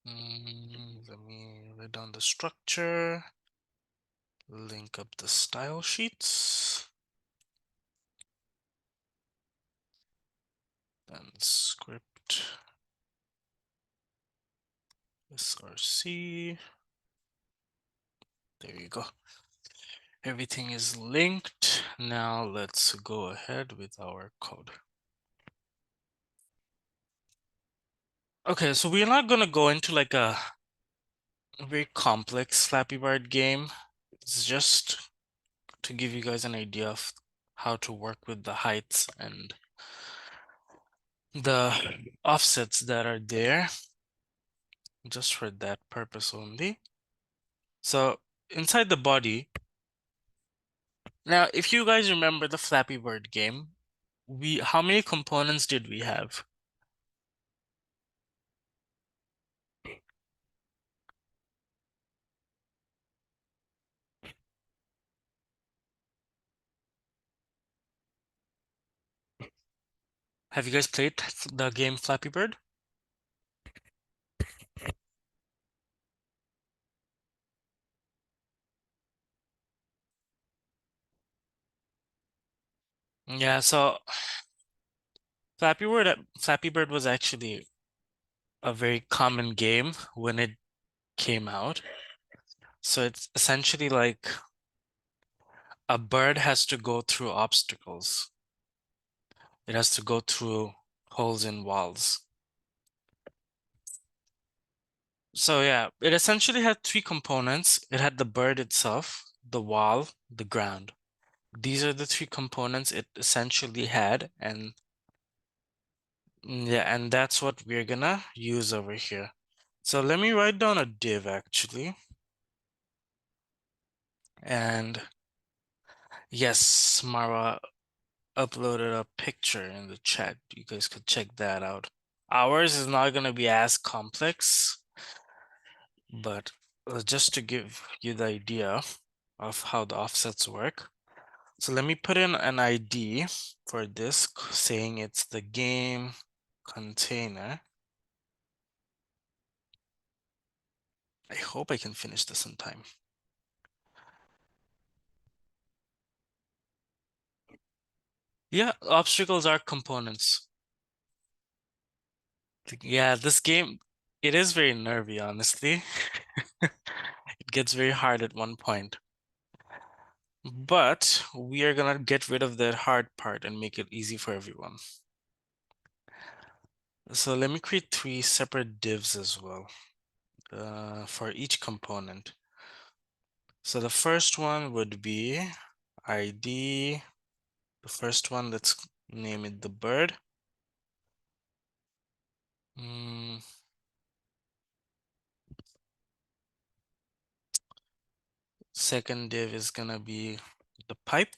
Let me write down the structure, link up the style sheets, then script src. There you go. Everything is linked. Now let's go ahead with our code. Okay, so we're not gonna go into like a very complex Flappy Bird game. It's just to give you guys an idea of how to work with the heights and the offsets that are there, just for that purpose only. So inside the body, now if you guys remember the Flappy Bird game, how many components did we have? Have you guys played the game Flappy Bird? Yeah, so Flappy Bird was actually a very common game when it came out. So it's essentially like a bird has to go through obstacles. It has to go through holes in walls. So yeah, it essentially had three components. It had the bird itself, the wall, the ground. These are the three components it essentially had, and yeah, and that's what we're gonna use over here. So let me write down a div actually. And yes, Mara uploaded a picture in the chat. You guys could check that out. Ours is not gonna be as complex, but just to give you the idea of how the offsets work. So let me put in an ID for this saying it's the game container. I hope I can finish this in time. Yeah, obstacles are components. Yeah, this game, it is very nervy, honestly. It gets very hard at one point. But we are gonna get rid of that hard part and make it easy for everyone. So let me create 3 separate divs as well for each component. So the first one would be ID. The first one, let's name it the bird. Second div is gonna be the pipe.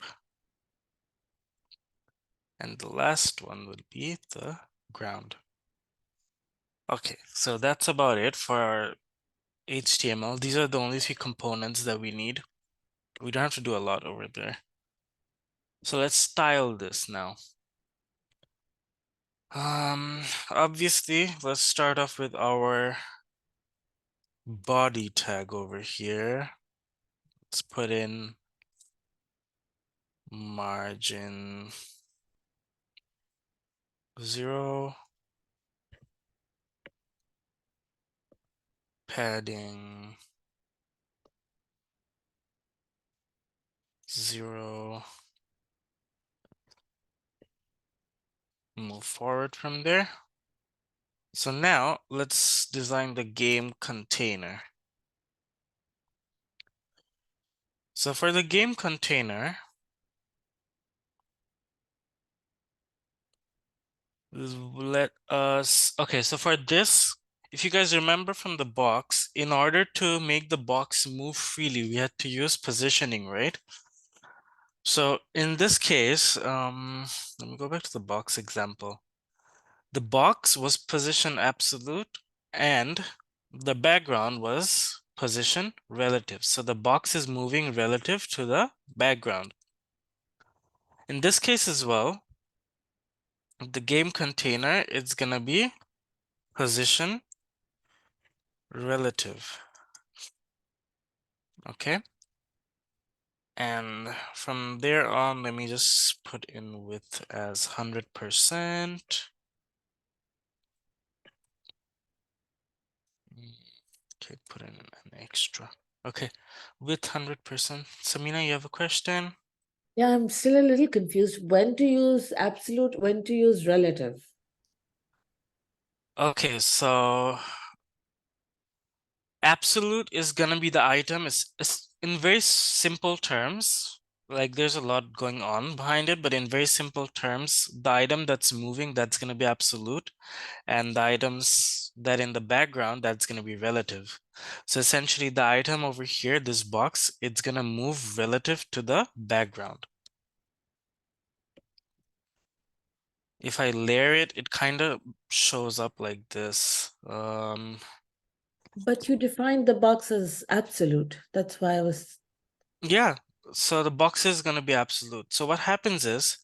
And the last one would be the ground. Okay, so that's about it for our HTML. These are the only 3 components that we need. We don't have to do a lot over there. So let's style this now. Obviously, let's start off with our body tag over here. Let's put in margin 0, padding 0. Move forward from there. So now let's design the game container. So for the game container, okay, so for this, if you guys remember from the box, in order to make the box move freely, we had to use positioning, right? So in this case, let me go back to the box example. The box was position absolute, and the background was position relative. So the box is moving relative to the background. In this case as well, the game container is gonna be position relative. Okay. And from there on, let me just put in width as 100%. Okay, put in an extra. Okay, with 100%. Samina, you have a question? Yeah, I'm still a little confused. When to use absolute, when to use relative? Okay, so absolute is gonna be the item. Is in very simple terms, like there's a lot going on behind it, but in very simple terms, the item that's moving, that's gonna be absolute, and the items that in the background, that's gonna be relative. So essentially the item over here, this box, it's gonna move relative to the background. If I layer it, it kind of shows up like this. But you defined the box as absolute. That's why I was. Yeah, so the box is going to be absolute. So what happens is,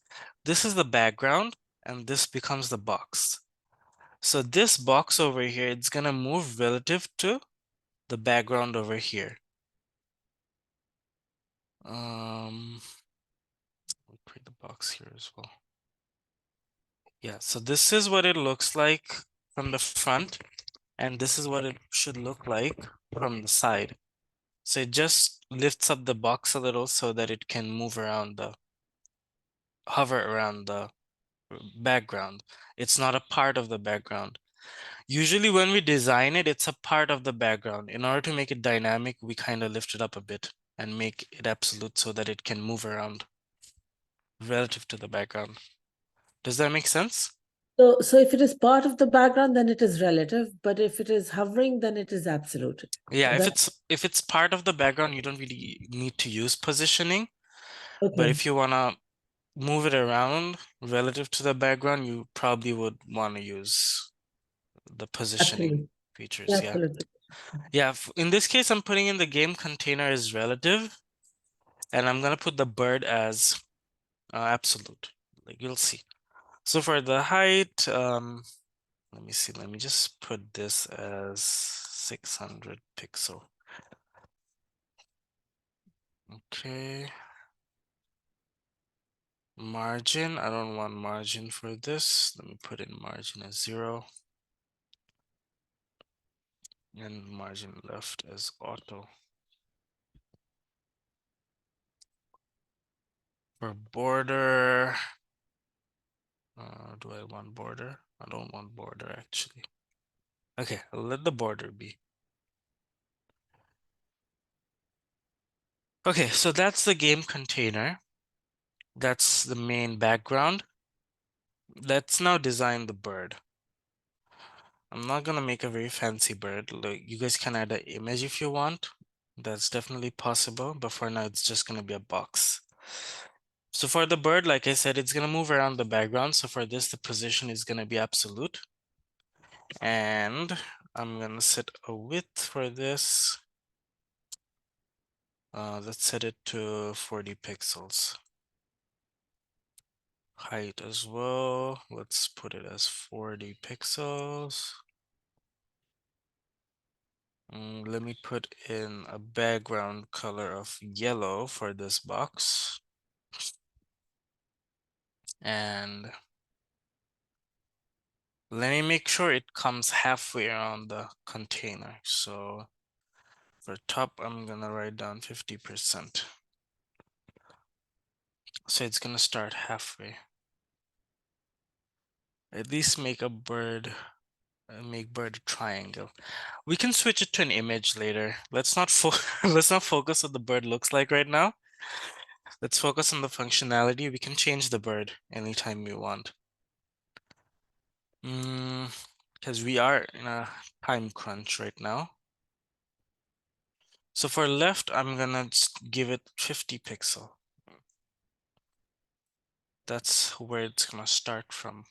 this is the background, and this becomes the box. So this box over here, it's going to move relative to the background over here. We'll create the box here as well. Yeah, so this is what it looks like from the front, and this is what it should look like from the side. So it just lifts up the box a little so that it can move around hover around the background. It's not a part of the background. Usually when we design it, it's a part of the background. In order to make it dynamic, we kind of lift it up a bit and make it absolute so that it can move around relative to the background. Does that make sense? So if it is part of the background, then it is relative. But if it is hovering, then it is absolute. Yeah, That if it's part of the background, you don't really need to use positioning. But okay. if you wanna move it around relative to the background, you probably would want to use the positioning Absolute. features. Yeah. Absolutely. Yeah. In this case, I'm putting in the game container is relative, and I'm going to put the bird as absolute. Like you'll see. So for the height, let me see. Let me just put this as 600 pixel. Okay. Margin, I don't want margin for this. Let me put in margin as 0. And margin left as auto. For border, do I want border? I don't want border actually. Okay, I'll let the border be. Okay, so that's the game container. That's the main background. Let's now design the bird. I'm not gonna make a very fancy bird. Like, you guys can add an image if you want. That's definitely possible, but for now it's just gonna be a box. So for the bird, like I said, it's gonna move around the background. So for this, the position is gonna be absolute. And I'm gonna set a width for this. Let's set it to 40 pixels. Height as well. Let's put it as 40 pixels. Let me put in a background color of yellow for this box. And let me make sure it comes halfway around the container. So for top, I'm gonna write down 50%. So it's gonna start halfway. At least make a bird, make bird a triangle. We can switch it to an image later. Let's not let's not focus what the bird looks like right now. Let's focus on the functionality. We can change the bird anytime we want. Because we are in a time crunch right now. So for left, I'm gonna just give it 50 pixel. That's where it's gonna start from.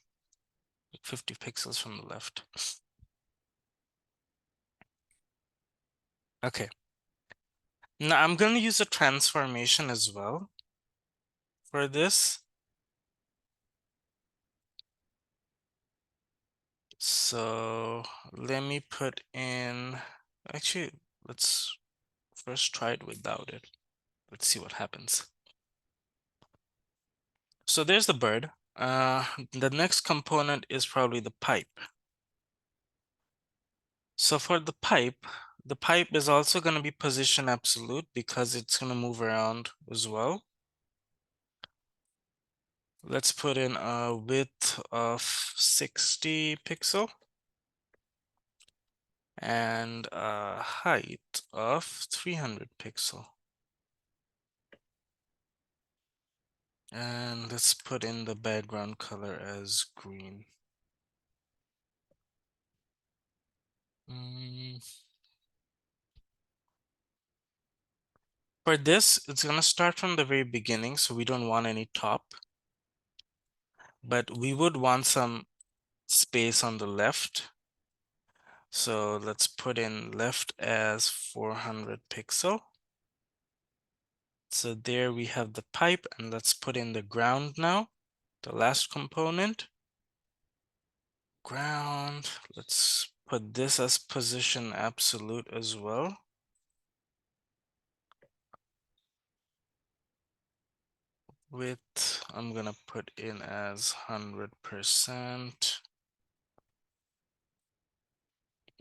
50 pixels from the left. Okay. Now I'm going to use a transformation as well for this. So let me put in, actually, let's first try it without it. Let's see what happens. So there's the bird. The next component is probably the pipe. So for the pipe is also going to be position absolute because it's going to move around as well. Let's put in a width of 60 pixel and a height of 300 pixel. And let's put in the background color as green. For this, it's going to start from the very beginning, so we don't want any top. But we would want some space on the left. So let's put in left as 400 pixel. So there we have the pipe, and let's put in the ground now, the last component. Ground, let's put this as position absolute as well. Width, I'm gonna put in as 100%.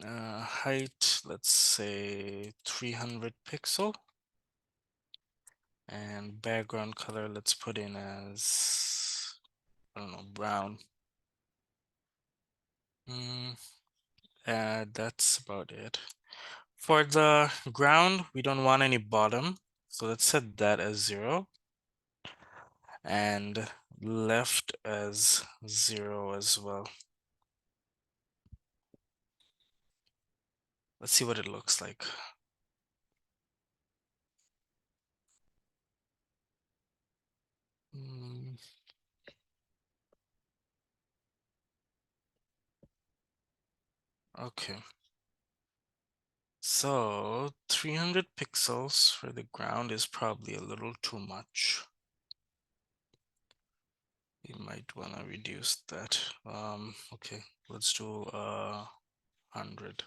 Height, let's say 300 pixel. And background color, let's put in as, I don't know, brown. That's about it. For the ground, we don't want any bottom, so let's set that as 0. And left as 0 as well. Let's see what it looks like. Okay. So 300 pixels for the ground is probably a little too much. You might want to reduce that. Okay, let's do 100.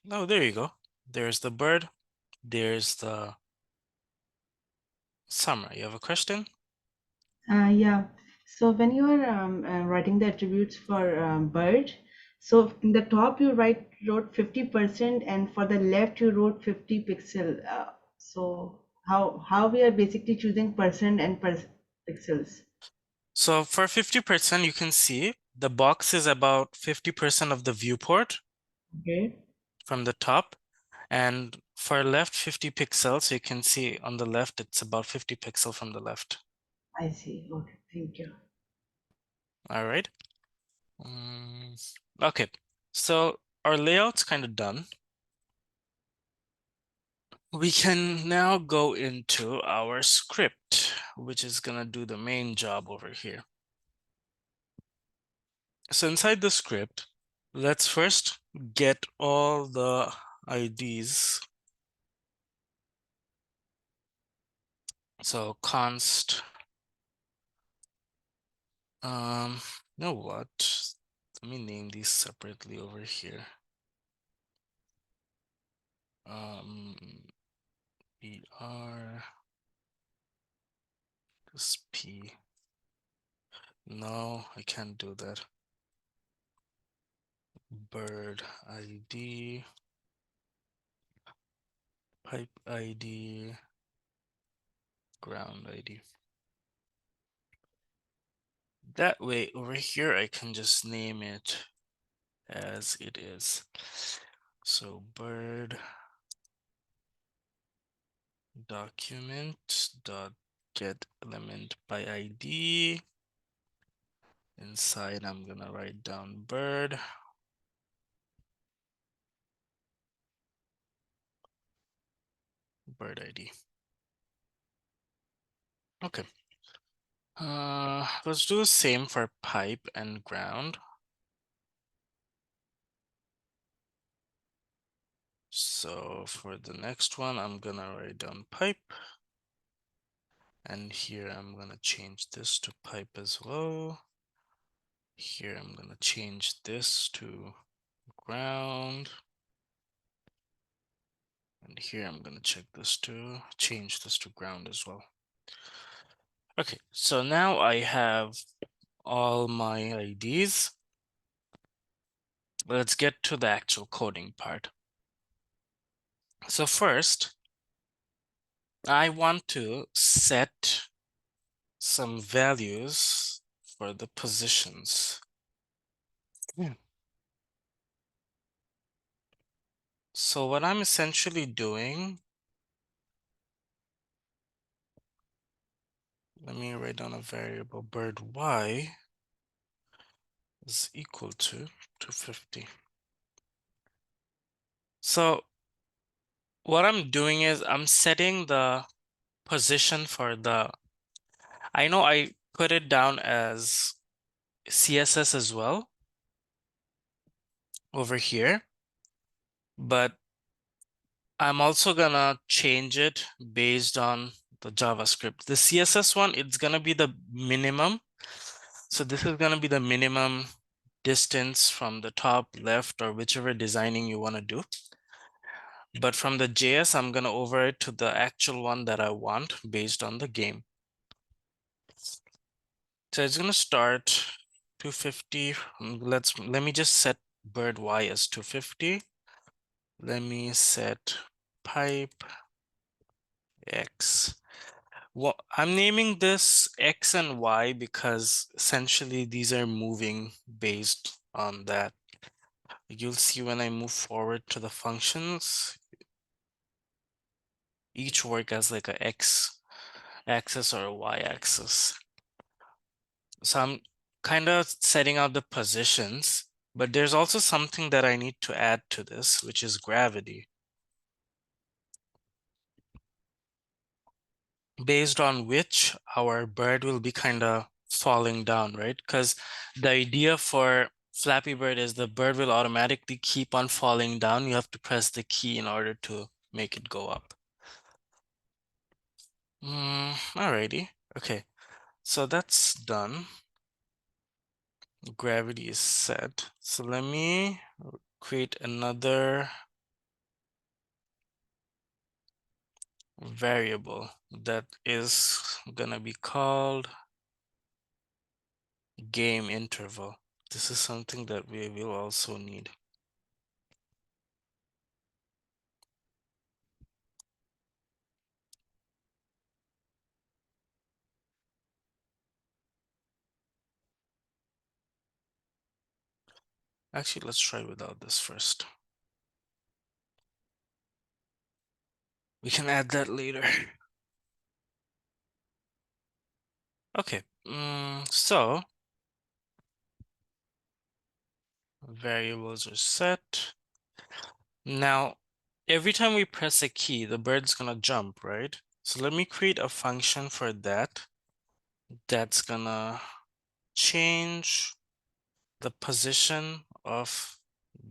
Oh, there you go. There's the bird. There's the summer. You have a question? Yeah. So when you are writing the attributes for bird, so in the top you wrote 50%, and for the left you wrote 50 pixel. So how we are basically choosing percent and pixels? So for 50%, you can see the box is about 50% of the viewport Okay, from the top. And for left 50 pixels, you can see on the left, it's about 50 pixel from the left. I see. Okay, thank you. All right. Okay, so our layout's kind of done. We can now go into our script, which is gonna do the main job over here. So inside the script, let's first get all the IDs. So const, you know what? Let me name these separately over here. BR, this P. No, I can't do that. Bird ID, pipe ID, ground ID. That way, over here, I can just name it as it is. So bird document dot get element by ID. Inside, I'm gonna write down bird. Bird ID. Okay. Let's do the same for pipe and ground. So for the next one, I'm gonna write down pipe. And here I'm gonna change this to pipe as well. Here I'm gonna change this to ground. And here I'm gonna change this to ground as well. Okay, so now I have all my IDs. Let's get to the actual coding part. So first, I want to set some values for the positions. So what I'm essentially doing, let me write down a variable bird y is equal to 250. So what I'm doing is I'm setting the position for I know I put it down as CSS as well over here, but I'm also gonna change it based on the JavaScript. The CSS one, it's gonna be the minimum. So this is gonna be the minimum distance from the top, left, or whichever designing you wanna do. But from the JS, I'm gonna override to the actual one that I want based on the game. So it's gonna start 250. Let me just set bird y as 250. Let me set pipe x. Well, I'm naming this x and y because essentially these are moving based on that. You'll see when I move forward to the functions, each work as like a x axis or a y axis. So I'm kind of setting out the positions, but there's also something that I need to add to this, which is gravity. Based on which our bird will be kind of falling down, right? Because the idea for Flappy Bird is the bird will automatically keep on falling down. You have to press the key in order to make it go up. Alrighty. Okay, so that's done. Gravity is set. So let me create another variable that is gonna be called game interval. This is something that we will also need. Actually, let's try without this first. We can add that later. Okay, so variables are set. Now, every time we press a key, the bird's gonna jump, right? So let me create a function for that. That's gonna change the position of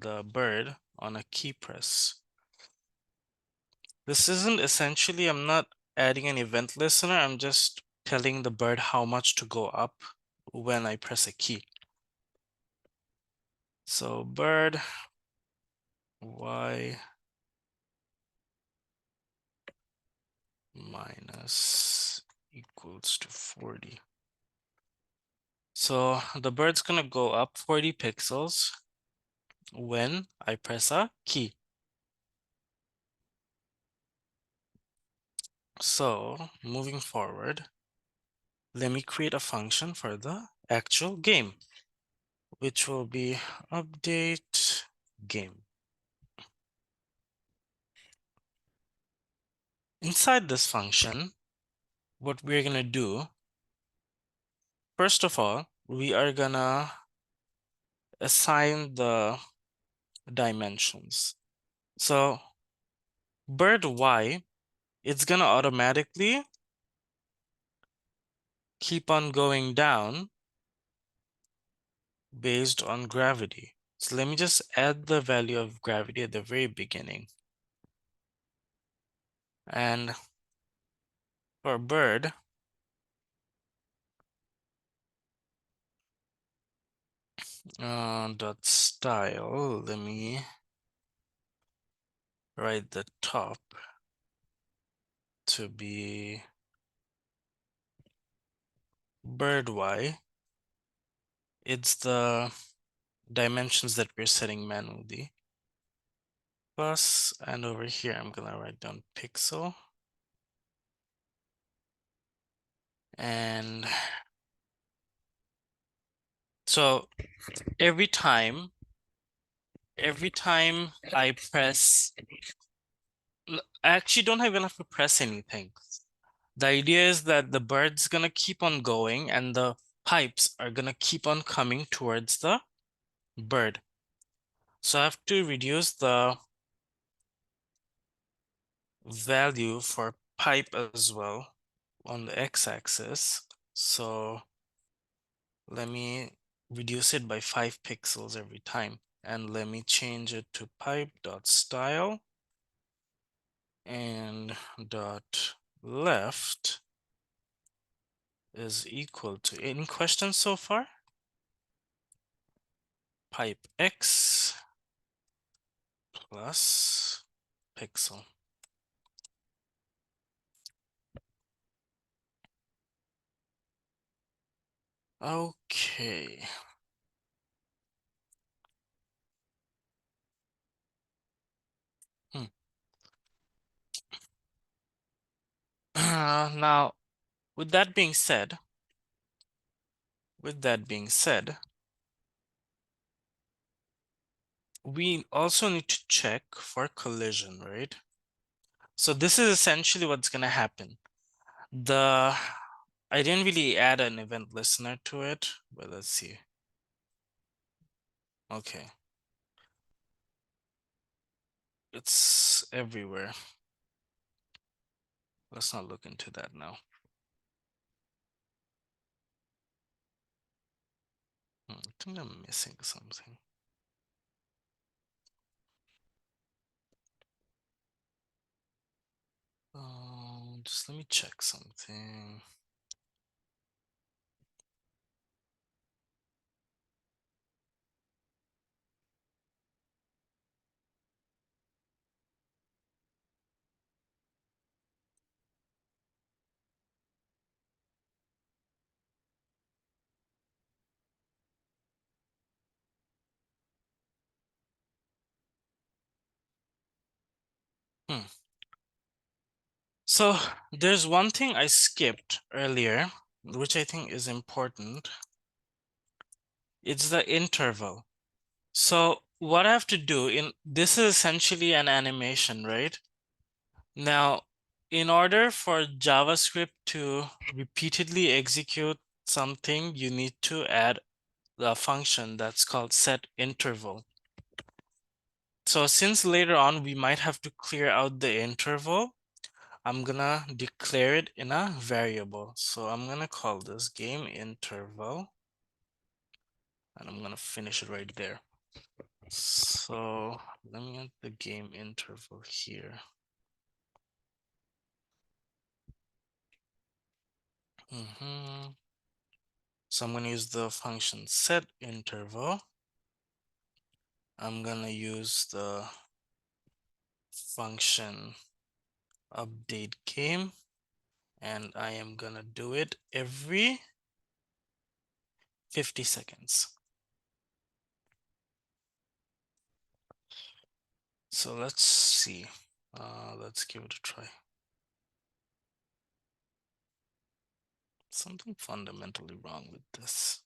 the bird on a key press. This isn't essentially, I'm not adding an event listener, I'm just telling the bird how much to go up when I press a key. So bird y minus equals to 40. So the bird's gonna go up 40 pixels when I press a key. So moving forward, let me create a function for the actual game, which will be update game. Inside this function, what we're gonna do, first of all, we are gonna assign the dimensions. So bird y, it's gonna automatically keep on going down based on gravity. So let me just add the value of gravity at the very beginning. And for bird, dot style, let me write the top to be bird y. It's the dimensions that we're setting manually. Plus, and over here, I'm gonna write down pixel. And so every time I press, I actually don't even have to press anything. The idea is that the bird's gonna keep on going and the pipes are gonna keep on coming towards the bird. So I have to reduce the value for pipe as well on the x-axis. So let me reduce it by 5 pixels every time. And let me change it to pipe.style and dot left is equal to, any questions so far? Pipe x plus pixel. Okay. Now, with that being said, we also need to check for collision, right? So this is essentially what's gonna happen. I didn't really add an event listener to it, but let's see. Okay. It's everywhere. Let's not look into that now. I think I'm missing something. Just let me check something. So there's one thing I skipped earlier, which I think is important. It's the interval. So what I have to do this is essentially an animation, right? Now, in order for JavaScript to repeatedly execute something, you need to add the function that's called set interval. So since later on we might have to clear out the interval, I'm gonna declare it in a variable. So I'm gonna call this game interval, and I'm gonna finish it right there. So let me get the game interval here. So I'm gonna use the function set interval. I'm gonna use the function update game, and I am gonna do it every 50 seconds. So let's see. Let's give it a try. Something fundamentally wrong with this.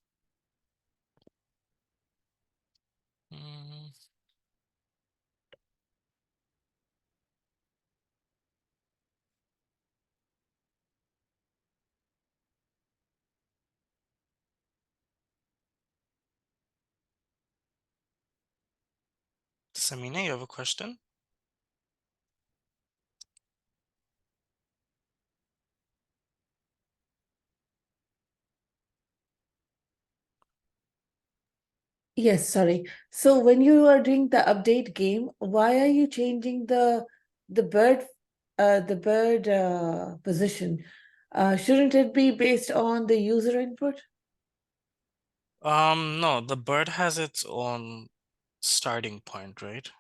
Samina, you have a question? Yes, sorry. So when you are doing the update game, why are you changing the bird the bird position, shouldn't it be based on the user input? No, the bird has its own starting point, right?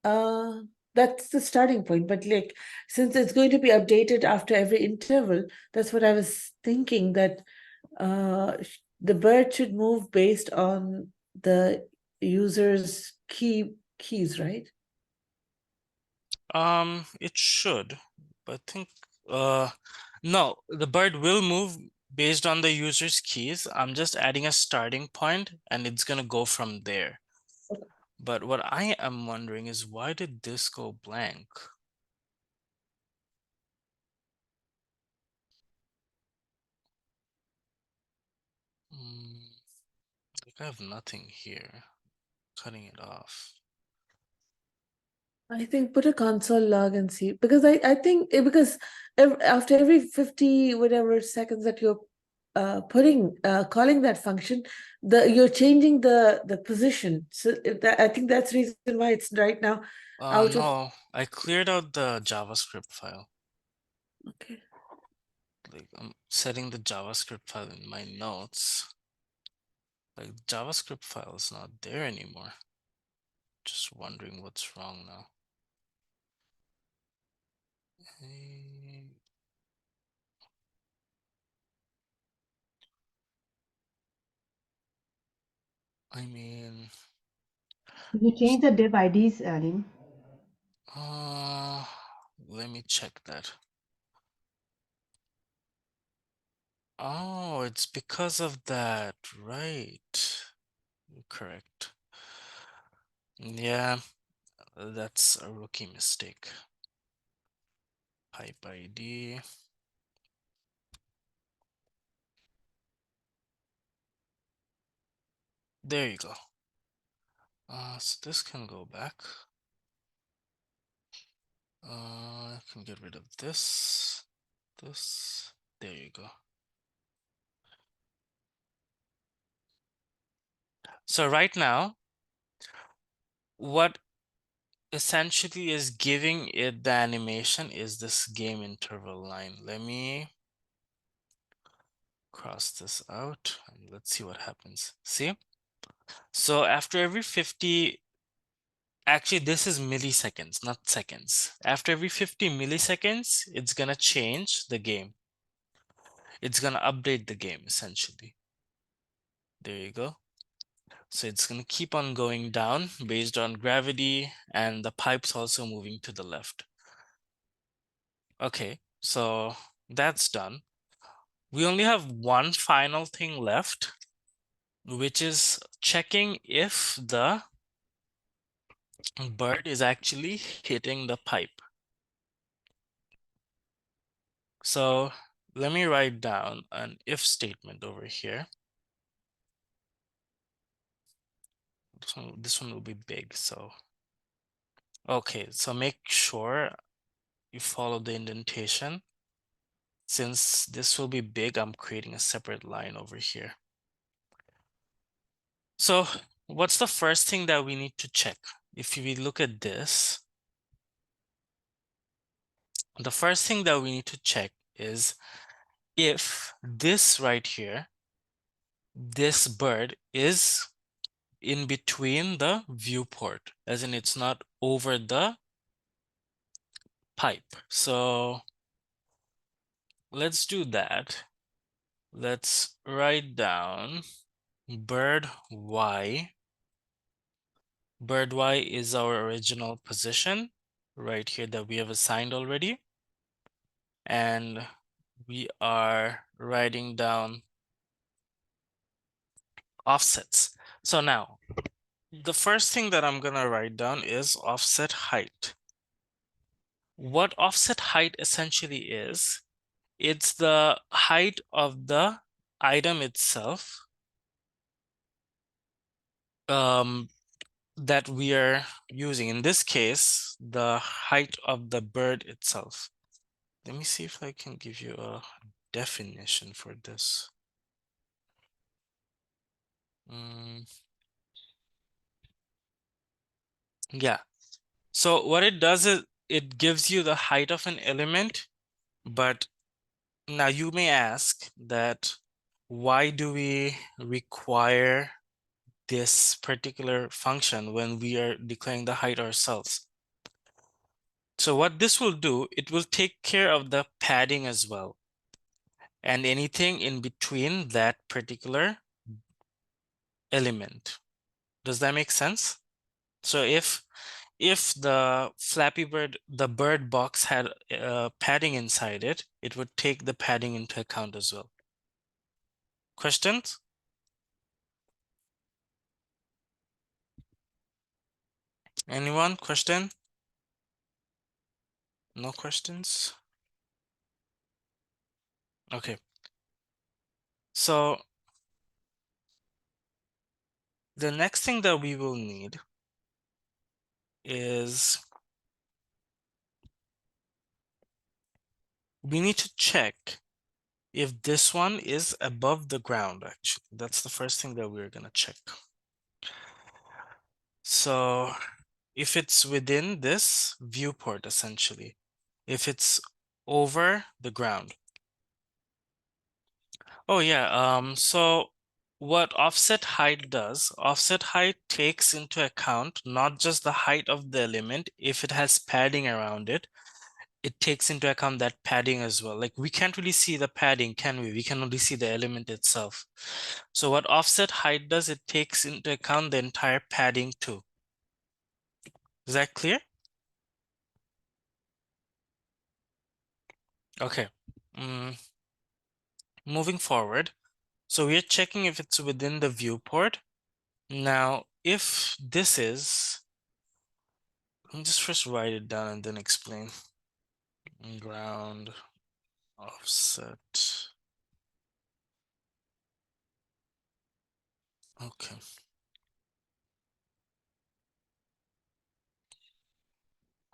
Uh, that's the starting point, but like since it's going to be updated after every interval, that's what I was thinking that the bird should move based on the user's keys, right? It should, but I think no, the bird will move based on the user's keys. I'm just adding a starting point and it's gonna go from there. Okay. But what I am wondering is why did this go blank? Hmm, like I have nothing here. Cutting it off. I think put a console log and see because I think because after every 50 whatever seconds that you're putting calling that function, you're changing the position. So I think that's the reason why it's right now out of. No, I cleared out the JavaScript file. Okay. Like I'm setting the JavaScript file in my notes. Like JavaScript file is not there anymore. Just wondering what's wrong now. I mean, Did you change the div IDs, Alim? uh, let me check that. Oh, it's because of that, right? Correct. Yeah, that's a rookie mistake. Pipe ID. There you go. So this can go back. I can get rid of this. There you go. So right now, what essentially is giving it the animation is this game interval line. Let me cross this out and let's see what happens. See? So after every 50, actually this is milliseconds, not seconds. After every 50 milliseconds, it's gonna change the game. It's gonna update the game essentially. There you go. So it's gonna keep on going down based on gravity and the pipe's also moving to the left. Okay, so that's done. We only have one final thing left, which is checking if the bird is actually hitting the pipe. So let me write down an if statement over here. This one will be big, so. Okay, so make sure you follow the indentation. Since this will be big, I'm creating a separate line over here. So what's the first thing that we need to check? If we look at this, the first thing that we need to check is if this right here, this bird is in between the viewport, as in it's not over the pipe. So let's do that. Let's write down bird Y. Bird Y is our original position right here that we have assigned already. And we are writing down offsets. So now, the first thing that I'm gonna write down is offset height. What offset height essentially is, it's the height of the item itself that we are using. In this case, the height of the bird itself. Let me see if I can give you a definition for this. Yeah. So what it does it gives you the height of an element, but now you may ask that why do we require this particular function when we are declaring the height ourselves? So what this will do, it will take care of the padding as well, and anything in between that particular element. Does that make sense? So if the Flappy Bird, the bird box had padding inside it, it would take the padding into account as well. Questions? Anyone? Question? No questions? Okay. So the next thing that we will need is we need to check if this one is above the ground, actually. That's the first thing that we're gonna check. So if it's within this viewport, essentially, if it's over the ground. Oh yeah, so what offset height does, offset height takes into account not just the height of the element, if it has padding around it, it takes into account that padding as well. Like we can't really see the padding, can we? We can only see the element itself. So what offset height does, it takes into account the entire padding too. Is that clear? Okay. Moving forward. So we're checking if it's within the viewport. Now, if this is, let me just first write it down and then explain. Ground offset. Okay.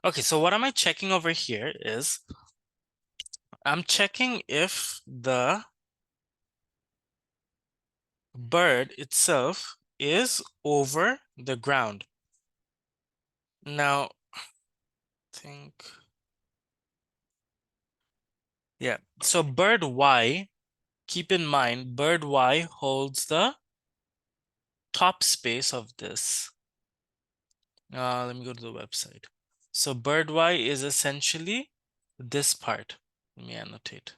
Okay, so what am I checking over here is I'm checking if the bird itself is over the ground. Now, yeah, so bird Y, keep in mind, bird Y holds the top space of this. Let me go to the website. So bird Y is essentially this part. Let me annotate.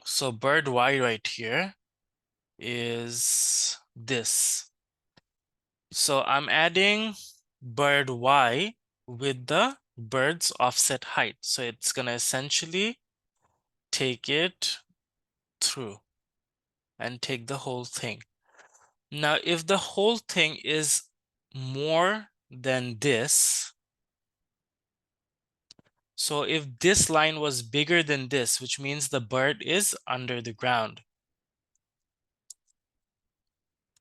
So bird Y right here is this. So I'm adding bird Y with the bird's offset height. So it's gonna essentially take it through and take the whole thing. Now, if the whole thing is more than this, so if this line was bigger than this, which means the bird is under the ground.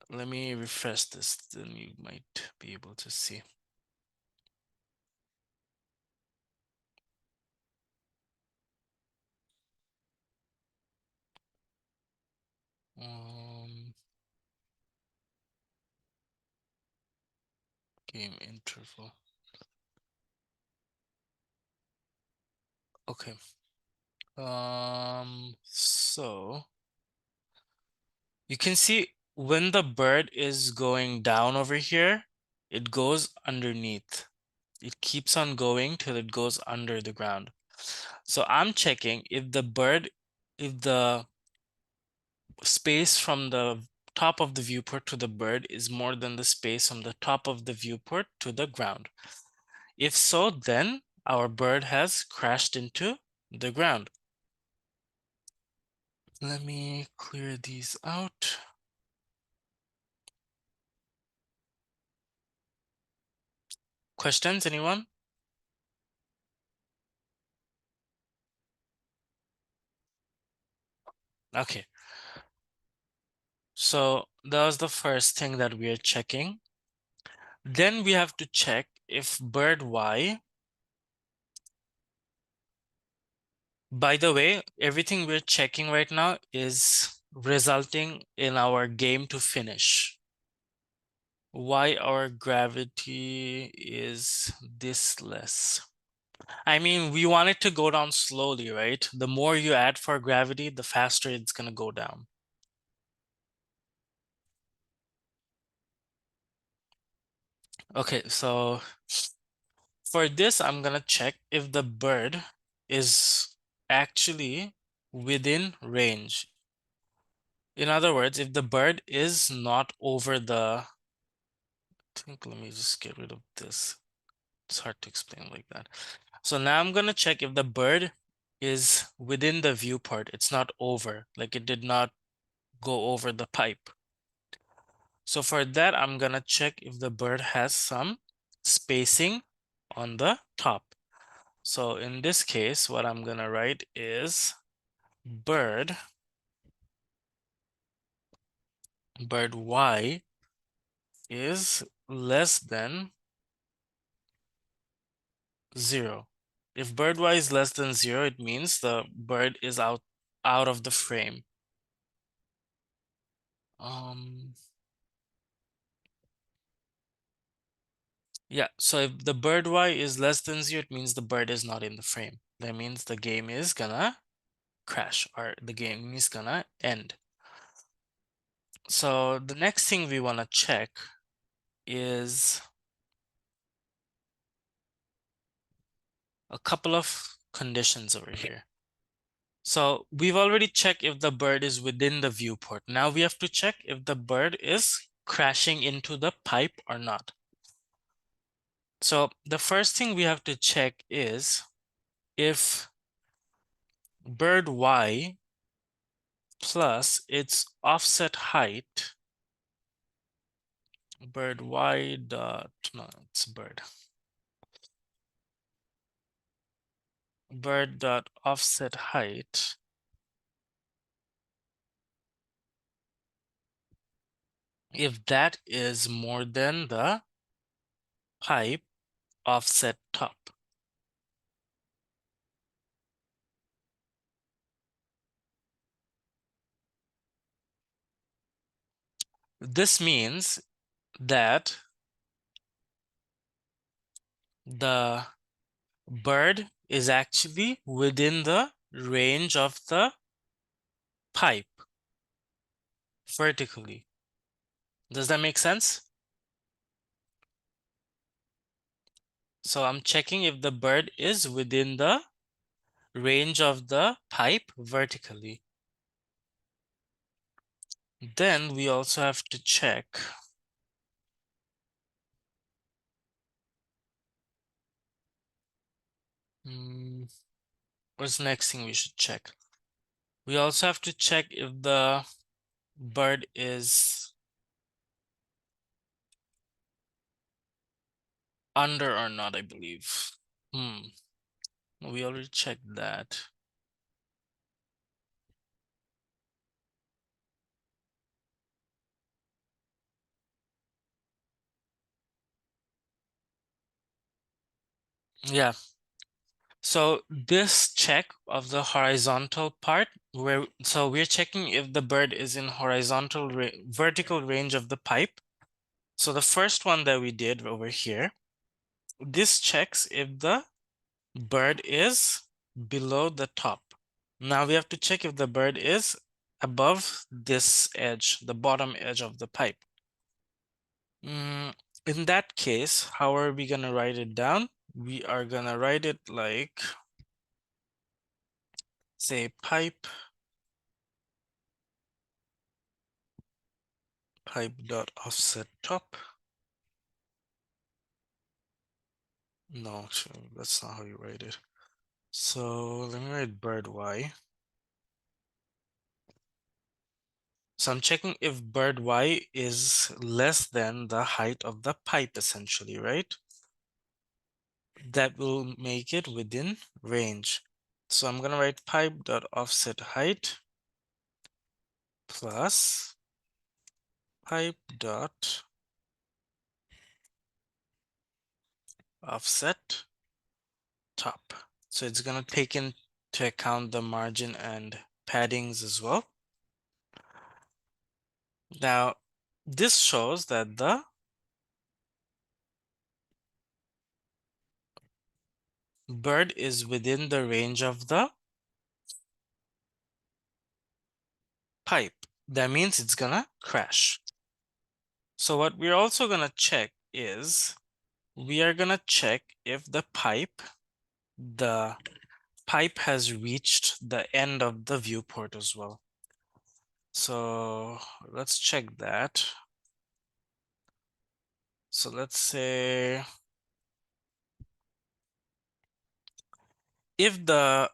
Let me refresh this, then you might be able to see. Game interval. Okay. So you can see when the bird is going down over here, it goes underneath. It keeps on going till it goes under the ground. So I'm checking if the space from the top of the viewport to the bird is more than the space from the top of the viewport to the ground. If so, then our bird has crashed into the ground. Let me clear these out. Questions, anyone? Okay. So that was the first thing that we are checking. Then we have to check if bird Y, by the way, everything we're checking right now is resulting in our game to finish. Why our gravity is this less. I mean, we want it to go down slowly, right? The more you add for gravity, the faster it's going to go down. Okay, so for this, I'm going to check if the bird is actually within range. In other words, if the bird is not over the, I think, let me just get rid of this. It's hard to explain like that. So now I'm going to check if the bird is within the viewport. It's not over, like it did not go over the pipe. So for that, I'm going to check if the bird has some spacing on the top. So in this case, what I'm going to write is bird Y is less than 0. If bird Y is less than 0, it means the bird is out of the frame. Yeah, so if the bird Y is less than 0, it means the bird is not in the frame. That means the game is gonna crash, or the game is gonna end. So the next thing we want to check is a couple of conditions over here. So we've already checked if the bird is within the viewport. Now we have to check if the bird is crashing into the pipe or not. So the first thing we have to check is if bird Y plus its offset height, bird Y dot, no, it's bird dot offset height if that is more than the pipe offset top. This means that the bird is actually within the range of the pipe vertically. Does that make sense? So I'm checking if the bird is within the range of the pipe vertically. Then we also have to check what's the next thing we should check? We also have to check if the bird is under or not, I believe. We already checked that. Yeah. So this check of the horizontal part, so we're checking if the bird is in vertical range of the pipe. So the first one that we did over here, this checks if the bird is below the top. Now we have to check if the bird is above this edge, the bottom edge of the pipe. In that case, how are we gonna write it down? We are gonna write it like, say, pipe dot offset top. No, actually, that's not how you write it. So let me write bird Y. So I'm checking if bird Y is less than the height of the pipe, essentially, right? That will make it within range. So I'm gonna write pipe dot offset height plus pipe dot offset top. So it's gonna take into account the margin and paddings as well. Now, this shows that the bird is within the range of the pipe. That means it's gonna crash. So what we're also gonna check is we are gonna check if the pipe has reached the end of the viewport as well. So let's check that. So let's say if the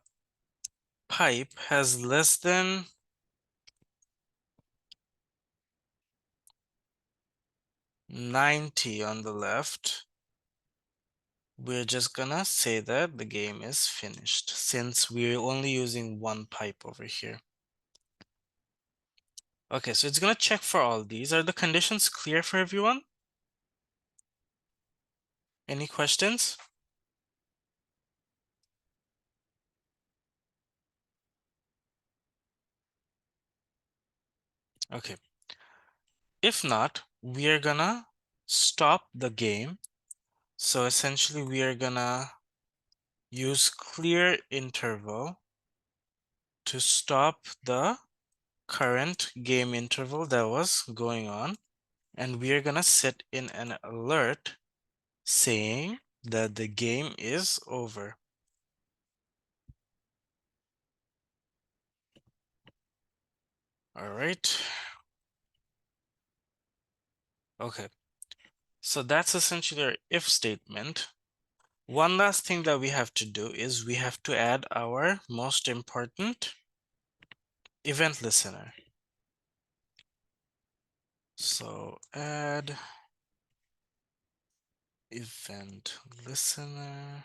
pipe has less than 90 on the left, we're just gonna say that the game is finished since we're only using one pipe over here. Okay, so it's gonna check for all these. Are the conditions clear for everyone? Any questions? Okay. If not, we are gonna stop the game. So essentially we are gonna use clear interval to stop the current game interval that was going on. And we are gonna set in an alert saying that the game is over. All right. Okay. So that's essentially our if statement. One last thing that we have to do is we have to add our most important event listener. So add event listener.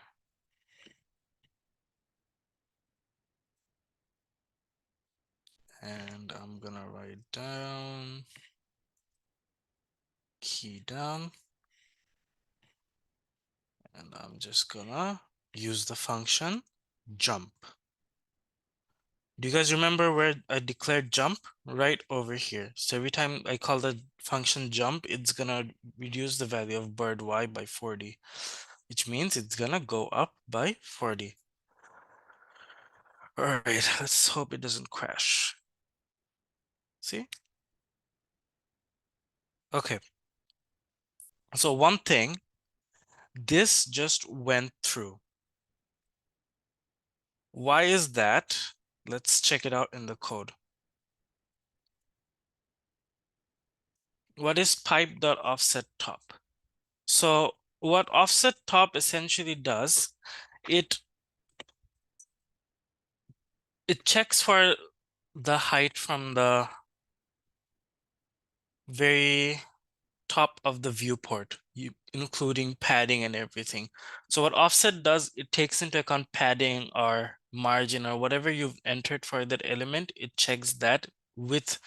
And I'm gonna write down key down. And I'm just gonna use the function jump. Do you guys remember where I declared jump? Right over here. So every time I call the function jump, it's gonna reduce the value of bird y by 40, which means it's gonna go up by 40. All right, let's hope it doesn't crash. See? Okay. So one thing, this just went through. Why is that? Let's check it out in the code. What is pipe.offset top? So what offset top essentially does, it checks for the height from the very top of the viewport, including padding and everything. So what offset does, it takes into account padding or margin or whatever you've entered for that element. It checks that with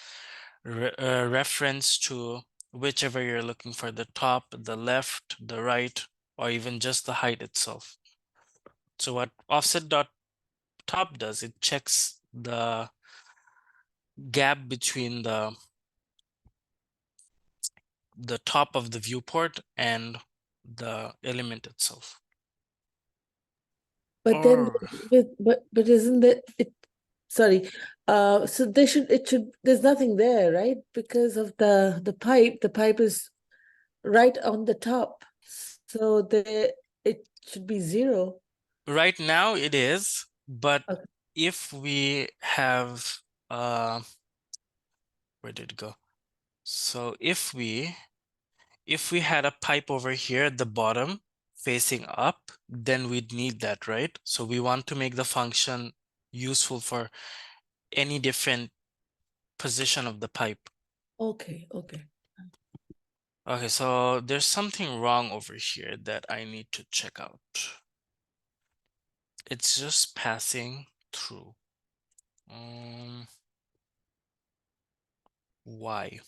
reference to whichever you're looking for, the top, the left, the right, or even just the height itself. So what offset.top does, it checks the gap between the top of the viewport and the element itself. But then Or but isn't that it, sorry, so there's nothing there, right? Because of the pipe is right on the top. So it should be zero. right now it is, but Okay. if we have where did it go? So if we had a pipe over here at the bottom facing up, then we'd need that, right? So we want to make the function useful for any different position of the pipe. Okay, okay. Okay, so there's something wrong over here that I need to check out. It's just passing through. Why?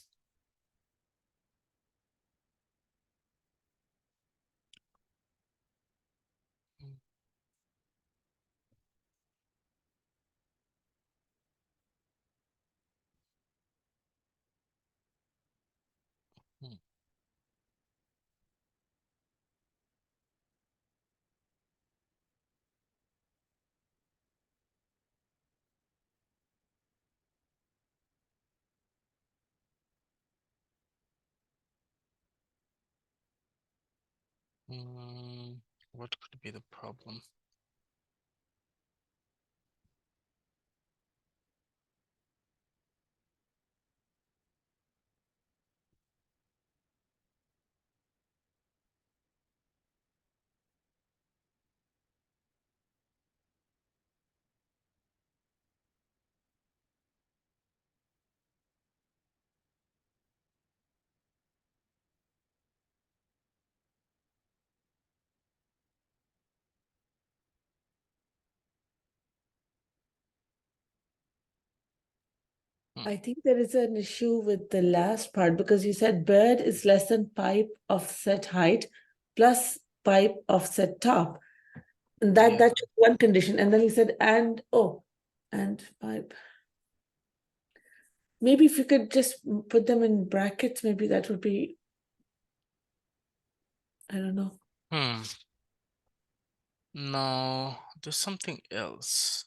What could be the problem? I think there is an issue with the last part because you said bird is less than pipe offset height plus pipe offset top. And Yeah. that's one condition. And then you said and pipe. Maybe if you could just put them in brackets, maybe that would be, I don't know. No, there's something else.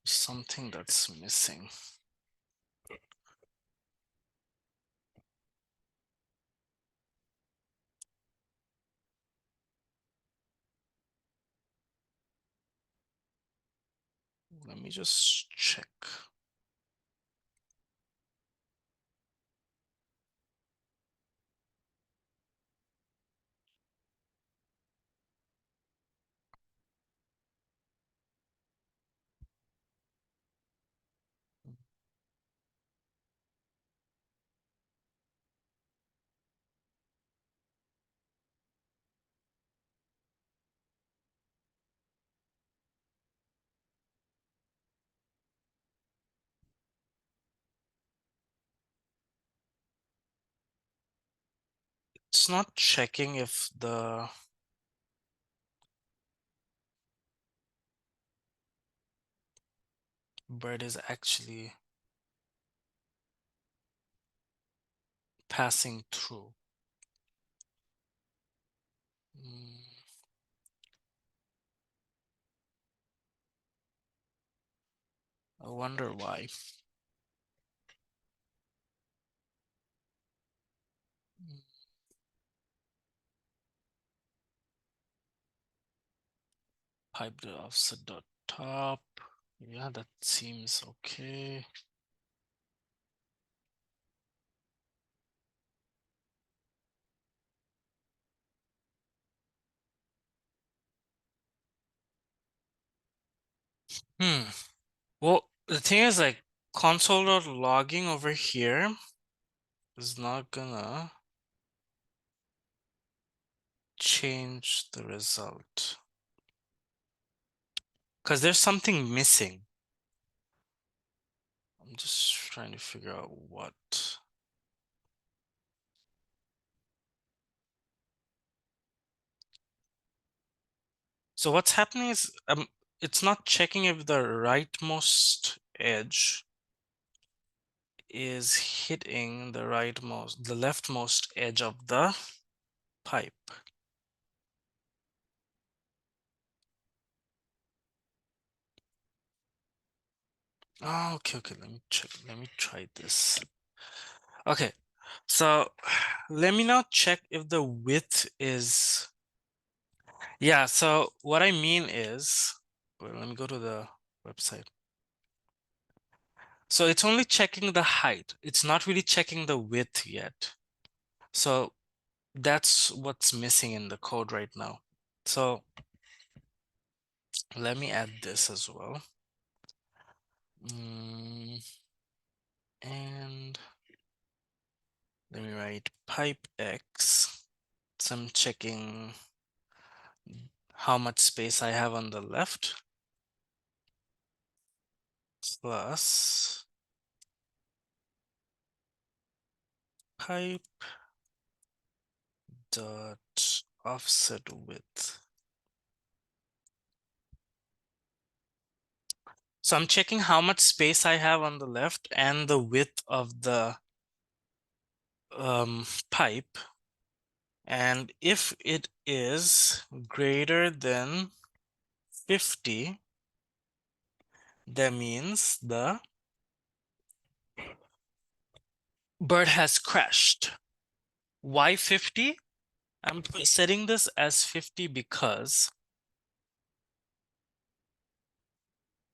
Something that's missing. Let me just check. It's not checking if the bird is actually passing through. I wonder why. Pipe the offset dot top. Yeah, that seems okay. Well, the thing is, like, console.logging over here is not gonna change the result because there's something missing. I'm just trying to figure out what. So what's happening is it's not checking if the rightmost edge is hitting the leftmost edge of the pipe. Oh, okay, let me check. Let me try this. Okay, so let me now check if the width is. Yeah, so what I mean is, well, let me go to the website. So it's only checking the height. It's not really checking the width yet. So that's what's missing in the code right now. So let me add this as well. And let me write pipe X. So I'm checking how much space I have on the left plus pipe dot offset width. So I'm checking how much space I have on the left and the width of the pipe. And if it is greater than 50, that means the bird has crashed. Why 50? I'm setting this as 50 because,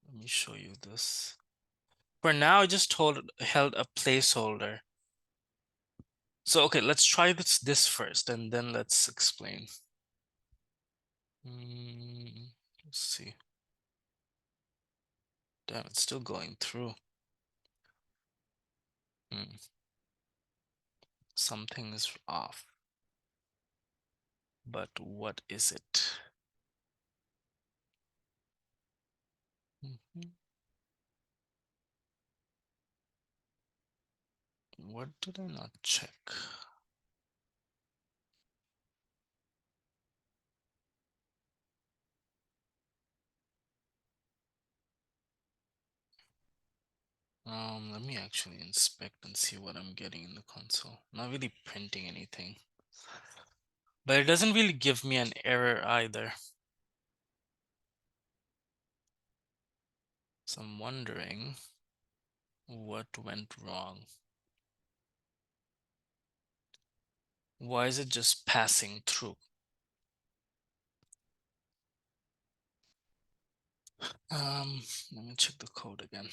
let me show you this. For now, I just held a placeholder. So, okay, let's try this first, and then let's explain. Let's see. Damn, it's still going through. Something's off. But what is it? What did I not check? Let me actually inspect and see what I'm getting in the console. Not really printing anything. But it doesn't really give me an error either. So I'm wondering what went wrong. Why is it just passing through? Let me check the code again.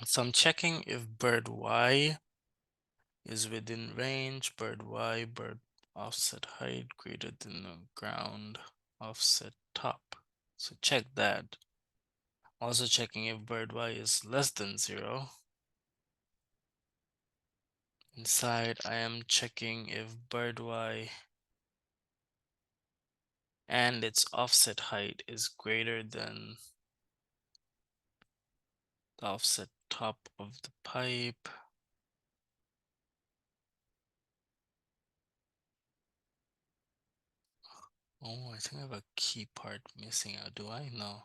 So I'm checking if bird Y is within range, bird Y, bird offset height greater than the ground offset top. So check that. Also checking if bird Y is less than 0. Inside, I am checking if bird Y and its offset height is greater than the offset top of the pipe. Oh, I think I have a key part missing out. Do I? No.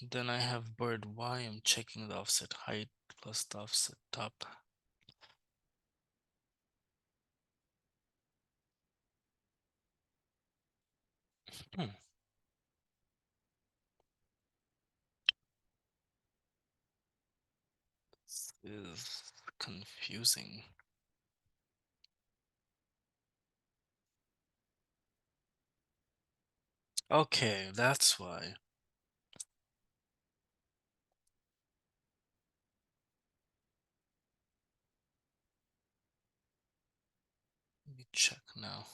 Then I have bird Y. I'm checking the offset height plus the offset top. Hmm. This is confusing. Okay, that's why. Let me check now.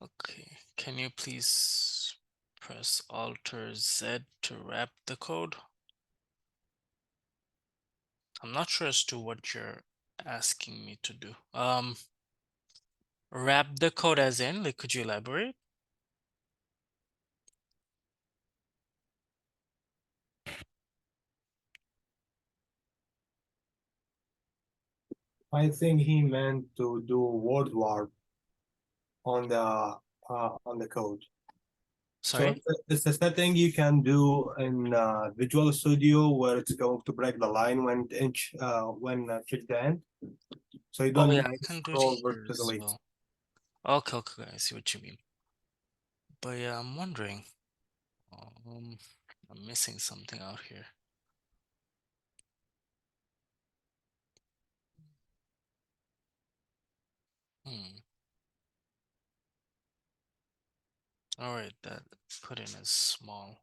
Okay, can you please press Alt Z to wrap the code? I'm not sure as to what you're asking me to do. Wrap the code as in, like, could you elaborate? I think he meant to do word warp on the code. So Sorry? it's a setting you can do in Visual Studio where it's going to break the line when check the end. So you Oh don't yeah, need I to can do it scroll here as vertically. well. Okay, okay, I see what you mean. But yeah, I'm wondering. I'm missing something out here. All right, that put in as small.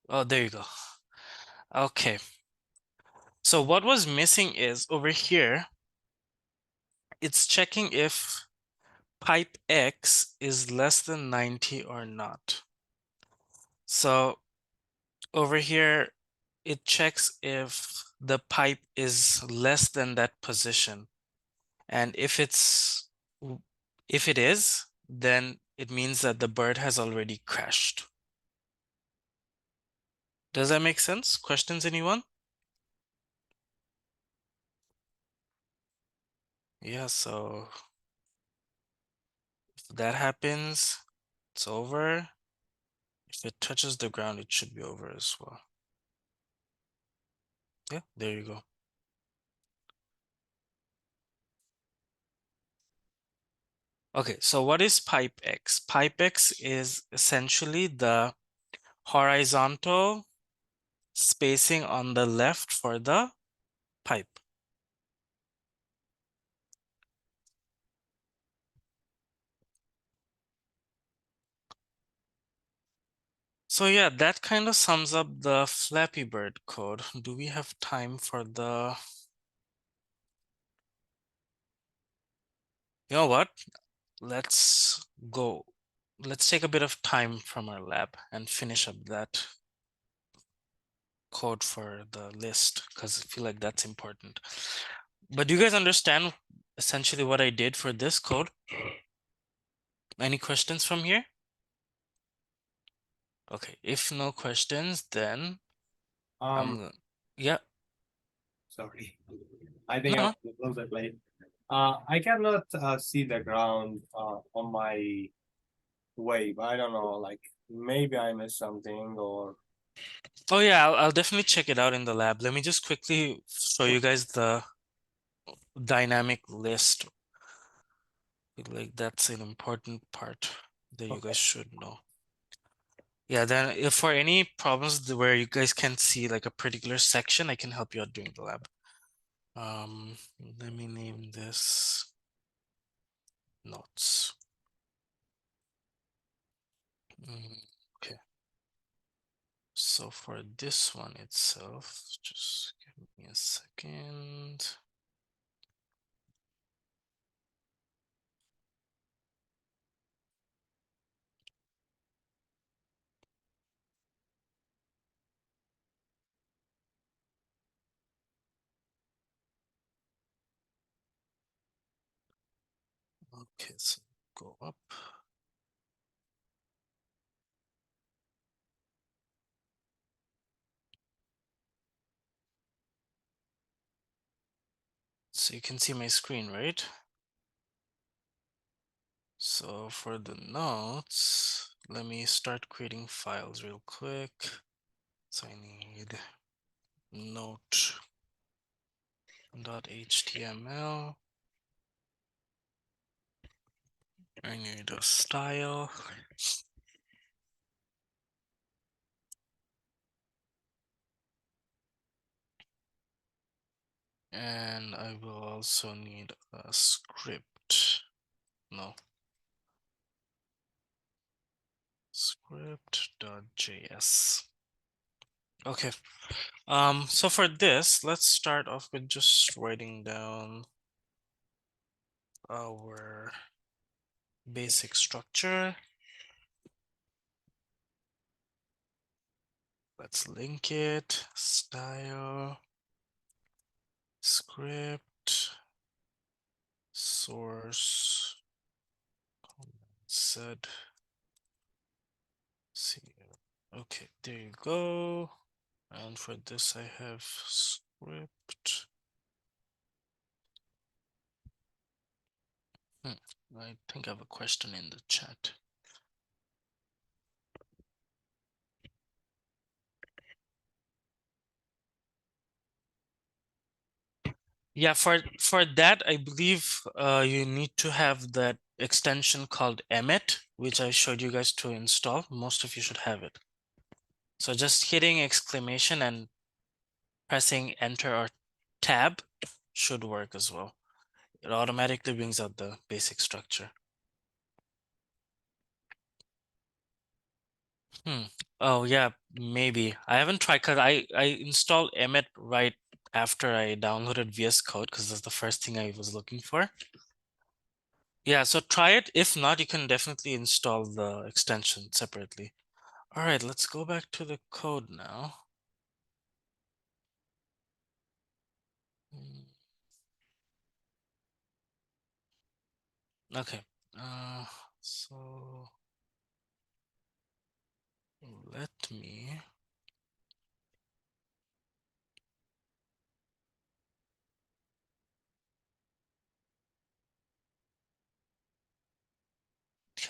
Oh, there you go. Okay. So what was missing is over here, it's checking if pipe X is less than 90 or not. So over here, it checks if the pipe is less than that position. And if it is, then it means that the bird has already crashed. Does that make sense? Questions, anyone? Yeah, so if that happens, it's over. If it touches the ground, it should be over as well. Yeah, there you go. Okay, so what is pipe X? Pipe X is essentially the horizontal spacing on the left for the pipe. So yeah, that kind of sums up the Flappy Bird code. Do we have time for the... You know what? Let's go. Let's take a bit of time from our lab and finish up that code for the list because I feel like that's important. But do you guys understand essentially what I did for this code? Any questions from here? Okay, if no questions, then Um, yeah, sorry. I think I'm no. a little bit late. I cannot see the ground on my wave. I don't know, like maybe I missed something or Oh yeah, I'll definitely check it out in the lab. Let me just quickly show you guys the dynamic list. Like that's an important part that you guys should know. Yeah, then if for any problems where you guys can't see like a particular section, I can help you out during the lab. Let me name this notes. Okay. So for this one itself, just give me a second. Okay, so go up. So you can see my screen, right? So for the notes, let me start creating files real quick. So I need note.html. I need a style. And I will also need a script. No. Script.js. Okay. So for this, let's start off with just writing down our basic structure. Let's link it, style, script, source, set, see. Okay, there you go. And for this, I have script. I think I have a question in the chat. Yeah, for that, I believe you need to have that extension called Emmet, which I showed you guys to install. Most of you should have it. So just hitting exclamation and pressing enter or tab should work as well. It automatically brings out the basic structure. Oh yeah, maybe. I haven't tried because I installed Emmet right after I downloaded VS Code because that's the first thing I was looking for. Yeah, so try it. If not, you can definitely install the extension separately. All right, let's go back to the code now. Mm, Okay, so let me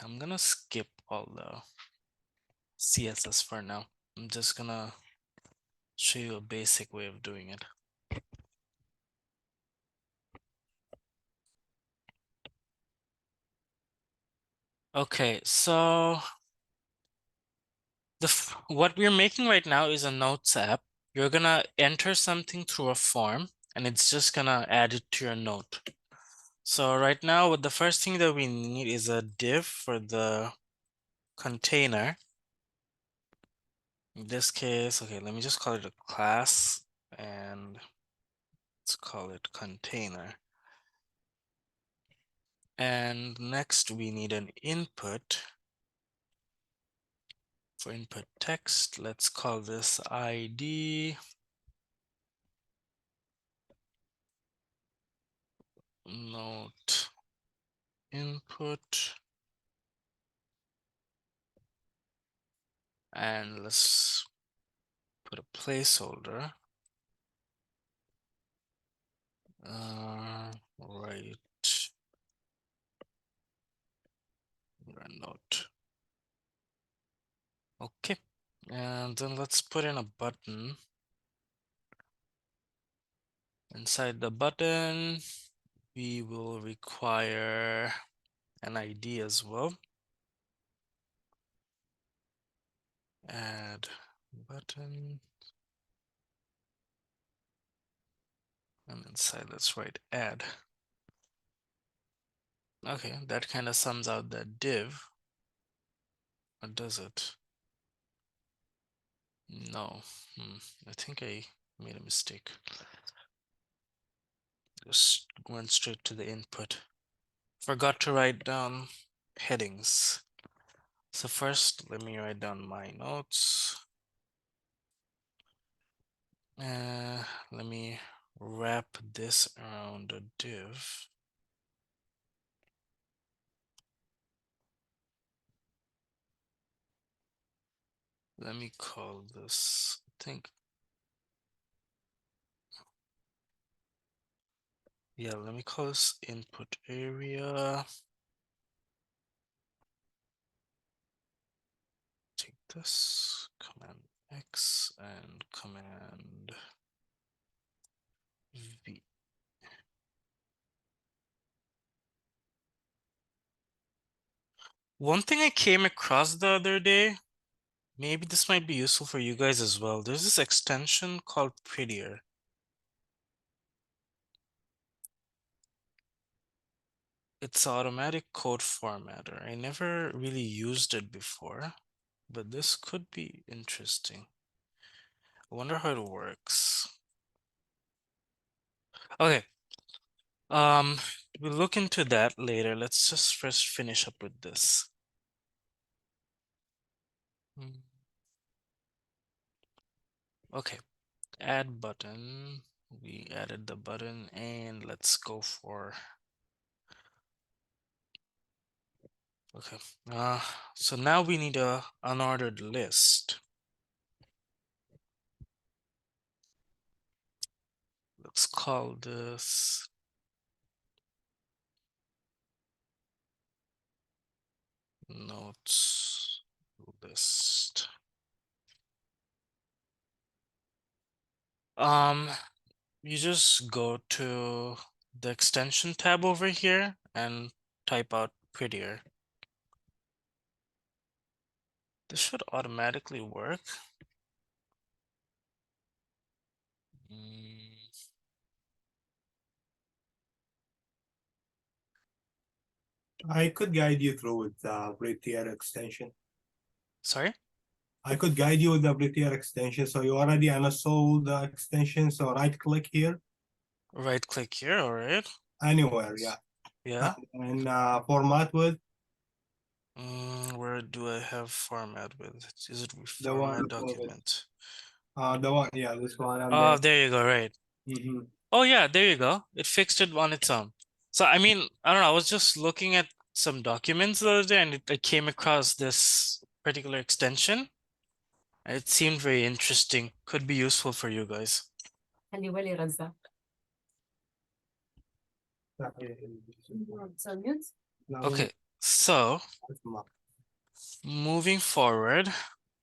I'm gonna skip all the CSS for now. I'm just gonna show you a basic way of doing it. Okay, so what we're making right now is a notes app. You're gonna enter something through a form and it's just gonna add it to your note. So right now, what the first thing that we need is a div for the container. In this case, okay, let me just call it a class and let's call it container. And next we need an input. For input text, let's call this ID. Note input. And let's put a placeholder. Right. Note. Okay. And then let's put in a button. Inside the button, we will require an ID as well. Add button. And inside, let's write add. Okay, that kind of sums out that div. Or does it? No. I think I made a mistake. Just went straight to the input. Forgot to write down headings. So first, let me write down my notes. Let me wrap this around a div. Let me call this, I think, yeah, let me call this input area. Take this, Command X and Command V. One thing I came across the other day, maybe this might be useful for you guys as well. There's this extension called Prettier. It's automatic code formatter. I never really used it before, but this could be interesting. I wonder how it works. Okay. We'll look into that later. Let's just first finish up with this. Okay, add button. We added the button and let's go for, okay. So now we need a unordered list. Let's call this notes list. You just go to the extension tab over here and type out Prettier. This should automatically work. I could guide you through with the Prettier extension. Sorry? I could guide you with the Prettier extension. So you already installed the extension. So right click here. Right click here, all right. Anywhere, yeah. Yeah. And format with. Where do I have format with? Is it The one format document? the one, yeah, this one. And Oh, then, there you go, right. Oh yeah, there you go. It fixed it on its own. So I mean, I don't know, I was just looking at some documents the other day and I came across this particular extension. It seemed very interesting. Could be useful for you guys. Okay, so moving forward,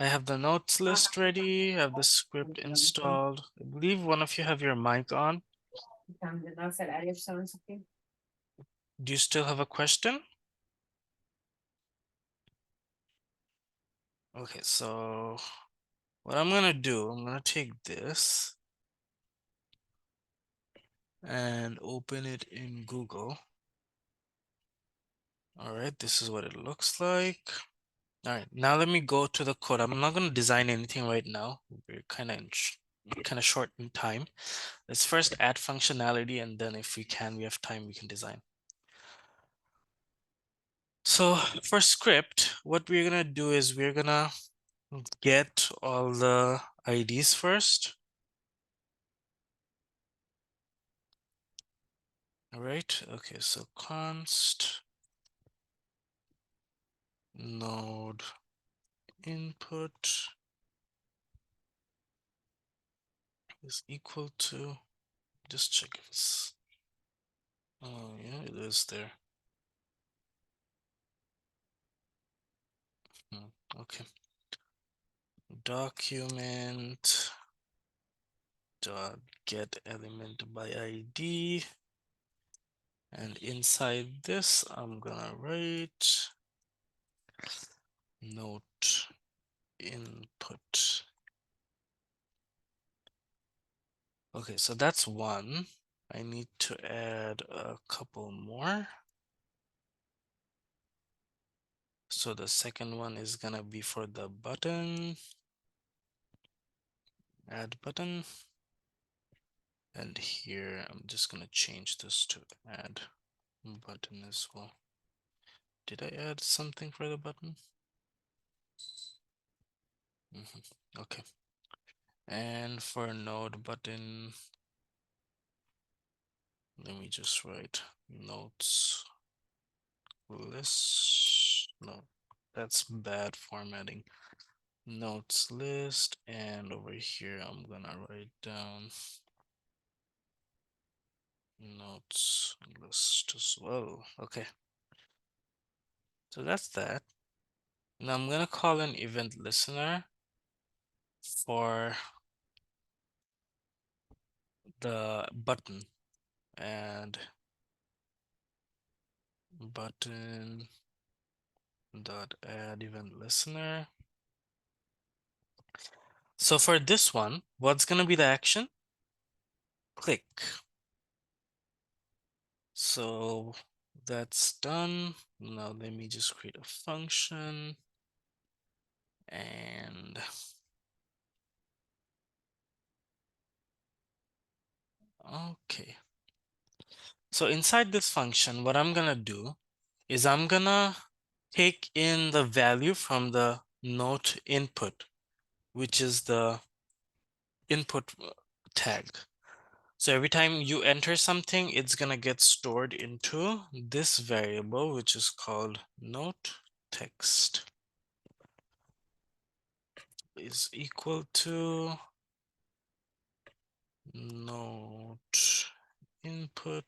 I have the notes list ready, I have the script installed. I believe one of you have your mic on. Do you still have a question? Okay, so what I'm gonna do, I'm gonna take this and open it in Google. All right, this is what it looks like. All right, now let me go to the code. I'm not gonna design anything right now. We're kind of short in time. Let's first add functionality, and then if we have time, we can design. So for script, what we're gonna do is we're gonna get all the IDs first. All right, okay, so const node input is equal to, just check if it's, oh yeah, it is there. Okay. Document dot get element by ID. And inside this, I'm gonna write note input. Okay, so that's one. I need to add a couple more. So the second one is gonna be for the button. Add button. And here, I'm just gonna change this to add button as well. Did I add something for the button? Okay. And for node button, let me just write notes list. No, that's bad formatting. Notes list, and over here I'm gonna write down notes list as well. Okay, so that's that. Now I'm gonna call an event listener for the button, and button dot add event listener. So for this one, what's gonna be the action? Click. So that's done. Now let me just create a function, and okay. So inside this function, what I'm gonna do is I'm gonna take in the value from the note input, which is the input tag. So every time you enter something, it's gonna get stored into this variable, which is called note text is equal to note input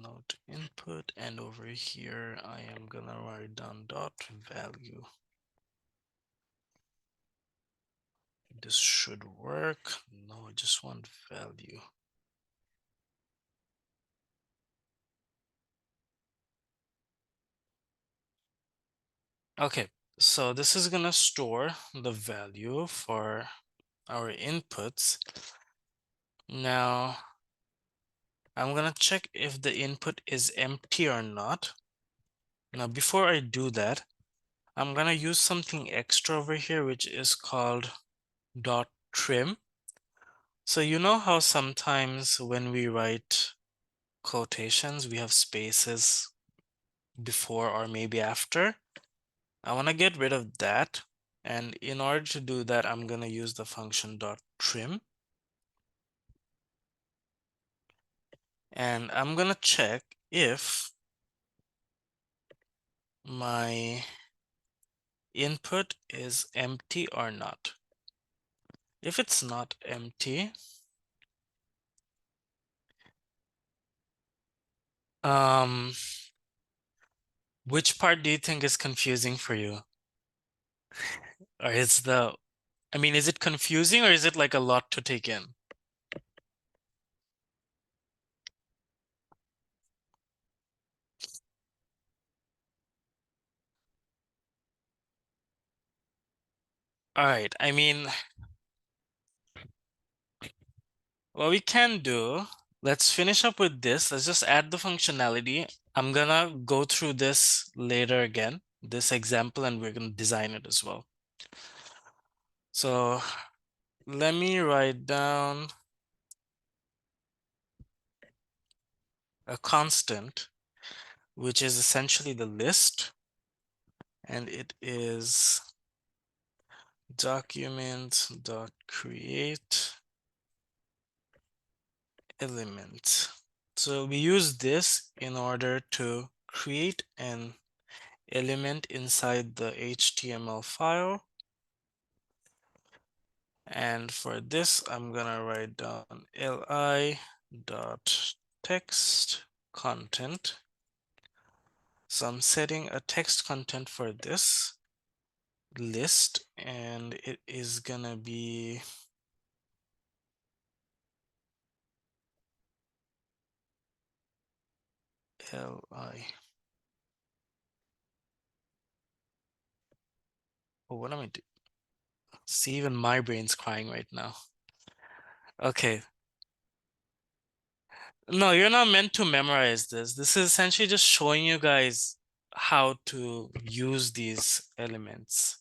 note input, and over here I am gonna write down dot value. This should work. No, I just want value. Okay, so this is gonna store the value for our inputs. Now I'm gonna check if the input is empty or not. Now before I do that, I'm gonna use something extra over here, which is called dot trim. So you know how sometimes when we write quotations, we have spaces before or maybe after? I want to get rid of that. And in order to do that, I'm going to use the function dot trim. And I'm going to check if my input is empty or not. If it's not empty, which part do you think is confusing for you? Or is the I mean, is it confusing or is it like a lot to take in? All right, I mean, what we can do, let's finish up with this. Let's just add the functionality. I'm gonna go through this later again, this example, and we're gonna design it as well. So let me write down a constant, which is essentially the list, and it is document.create element. So we use this in order to create an element inside the HTML file. And for this, I'm gonna write down li.text content. So I'm setting a text content for this list, and it is gonna be li. Oh, what am I doing? See, even my brain's crying right now. Okay. No, you're not meant to memorize this. This is essentially just showing you guys how to use these elements.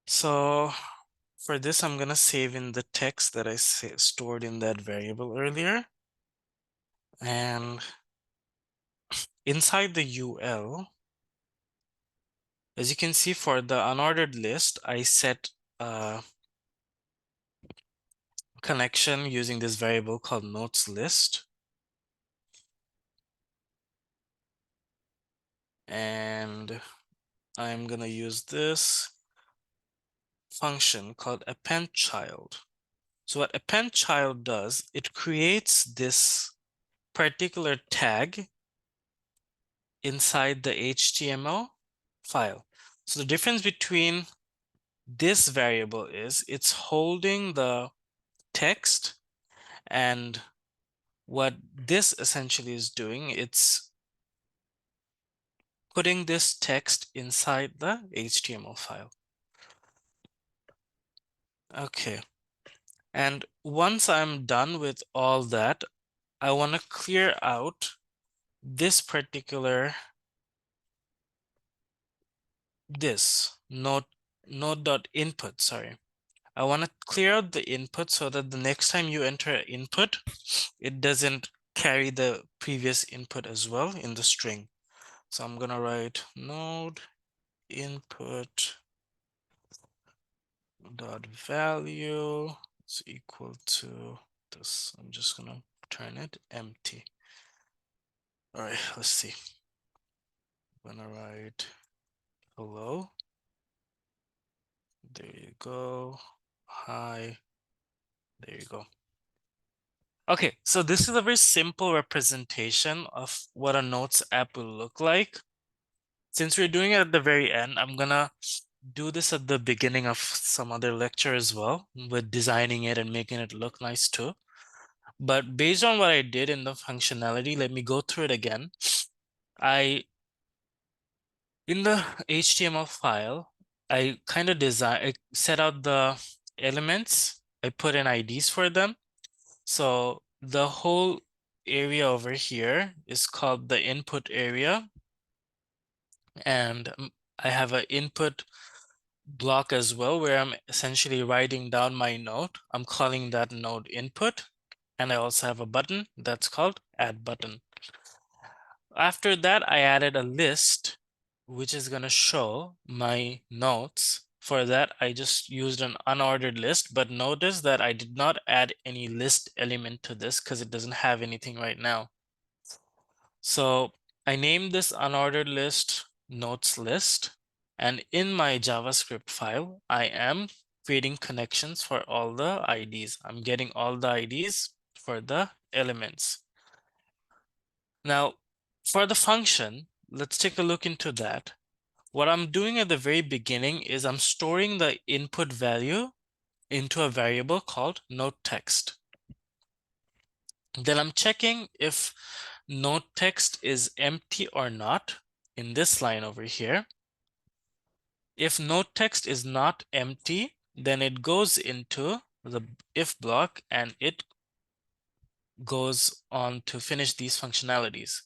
So for this, I'm gonna save in the text that I stored in that variable earlier. And inside the UL, as you can see for the unordered list, I set a connection using this variable called notes list. And I'm gonna use this function called append child. So what append child does, it creates this particular tag inside the HTML file. So the difference between this variable is it's holding the text, and what this essentially is doing, it's putting this text inside the HTML file. Okay, and once I'm done with all that, I want to clear out this particular node.input, sorry. I want to clear out the input so that the next time you enter input, it doesn't carry the previous input as well in the string. So I'm gonna write node input dot value is equal to this. I'm just gonna turn it empty. All right, let's see. I'm gonna write hello. There you go. Hi. There you go. Okay, so this is a very simple representation of what a notes app will look like. Since we're doing it at the very end, I'm gonna do this at the beginning of some other lecture as well, with designing it and making it look nice too. But based on what I did in the functionality, let me go through it again. In the HTML file, I kind of set out the elements. I put in IDs for them. So the whole area over here is called the input area. And I have an input block as well, where I'm essentially writing down my node. I'm calling that node input. And I also have a button that's called add button. After that, I added a list, which is going to show my notes. For that, I just used an unordered list, but notice that I did not add any list element to this because it doesn't have anything right now. So I named this unordered list notes list. And in my JavaScript file, I am creating connections for all the IDs. I'm getting all the IDs for the elements. Now, for the function, let's take a look into that. what I'm doing at the very beginning is I'm storing the input value into a variable called note text. Then I'm checking if note text is empty or not in this line over here. If note text is not empty, then it goes into the if block and it goes on to finish these functionalities.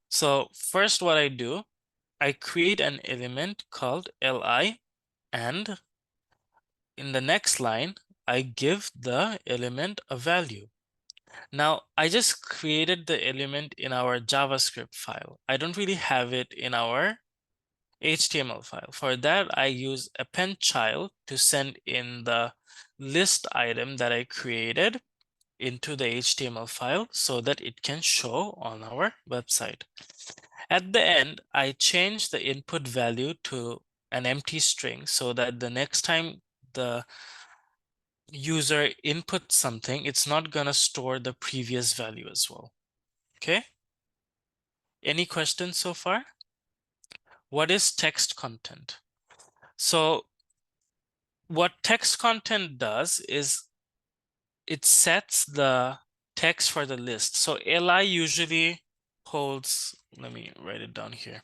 So first what I do, I create an element called li, and in the next line, I give the element a value. Now, I just created the element in our JavaScript file. I don't really have it in our HTML file. For that, I use append child to send in the list item that I created into the HTML file so that it can show on our website. At the end, I change the input value to an empty string so that the next time the user inputs something, it's not going to store the previous value as well. Okay? Any questions so far? What is text content? So what text content does is it sets the text for the list. So li usually holds, let me write it down here.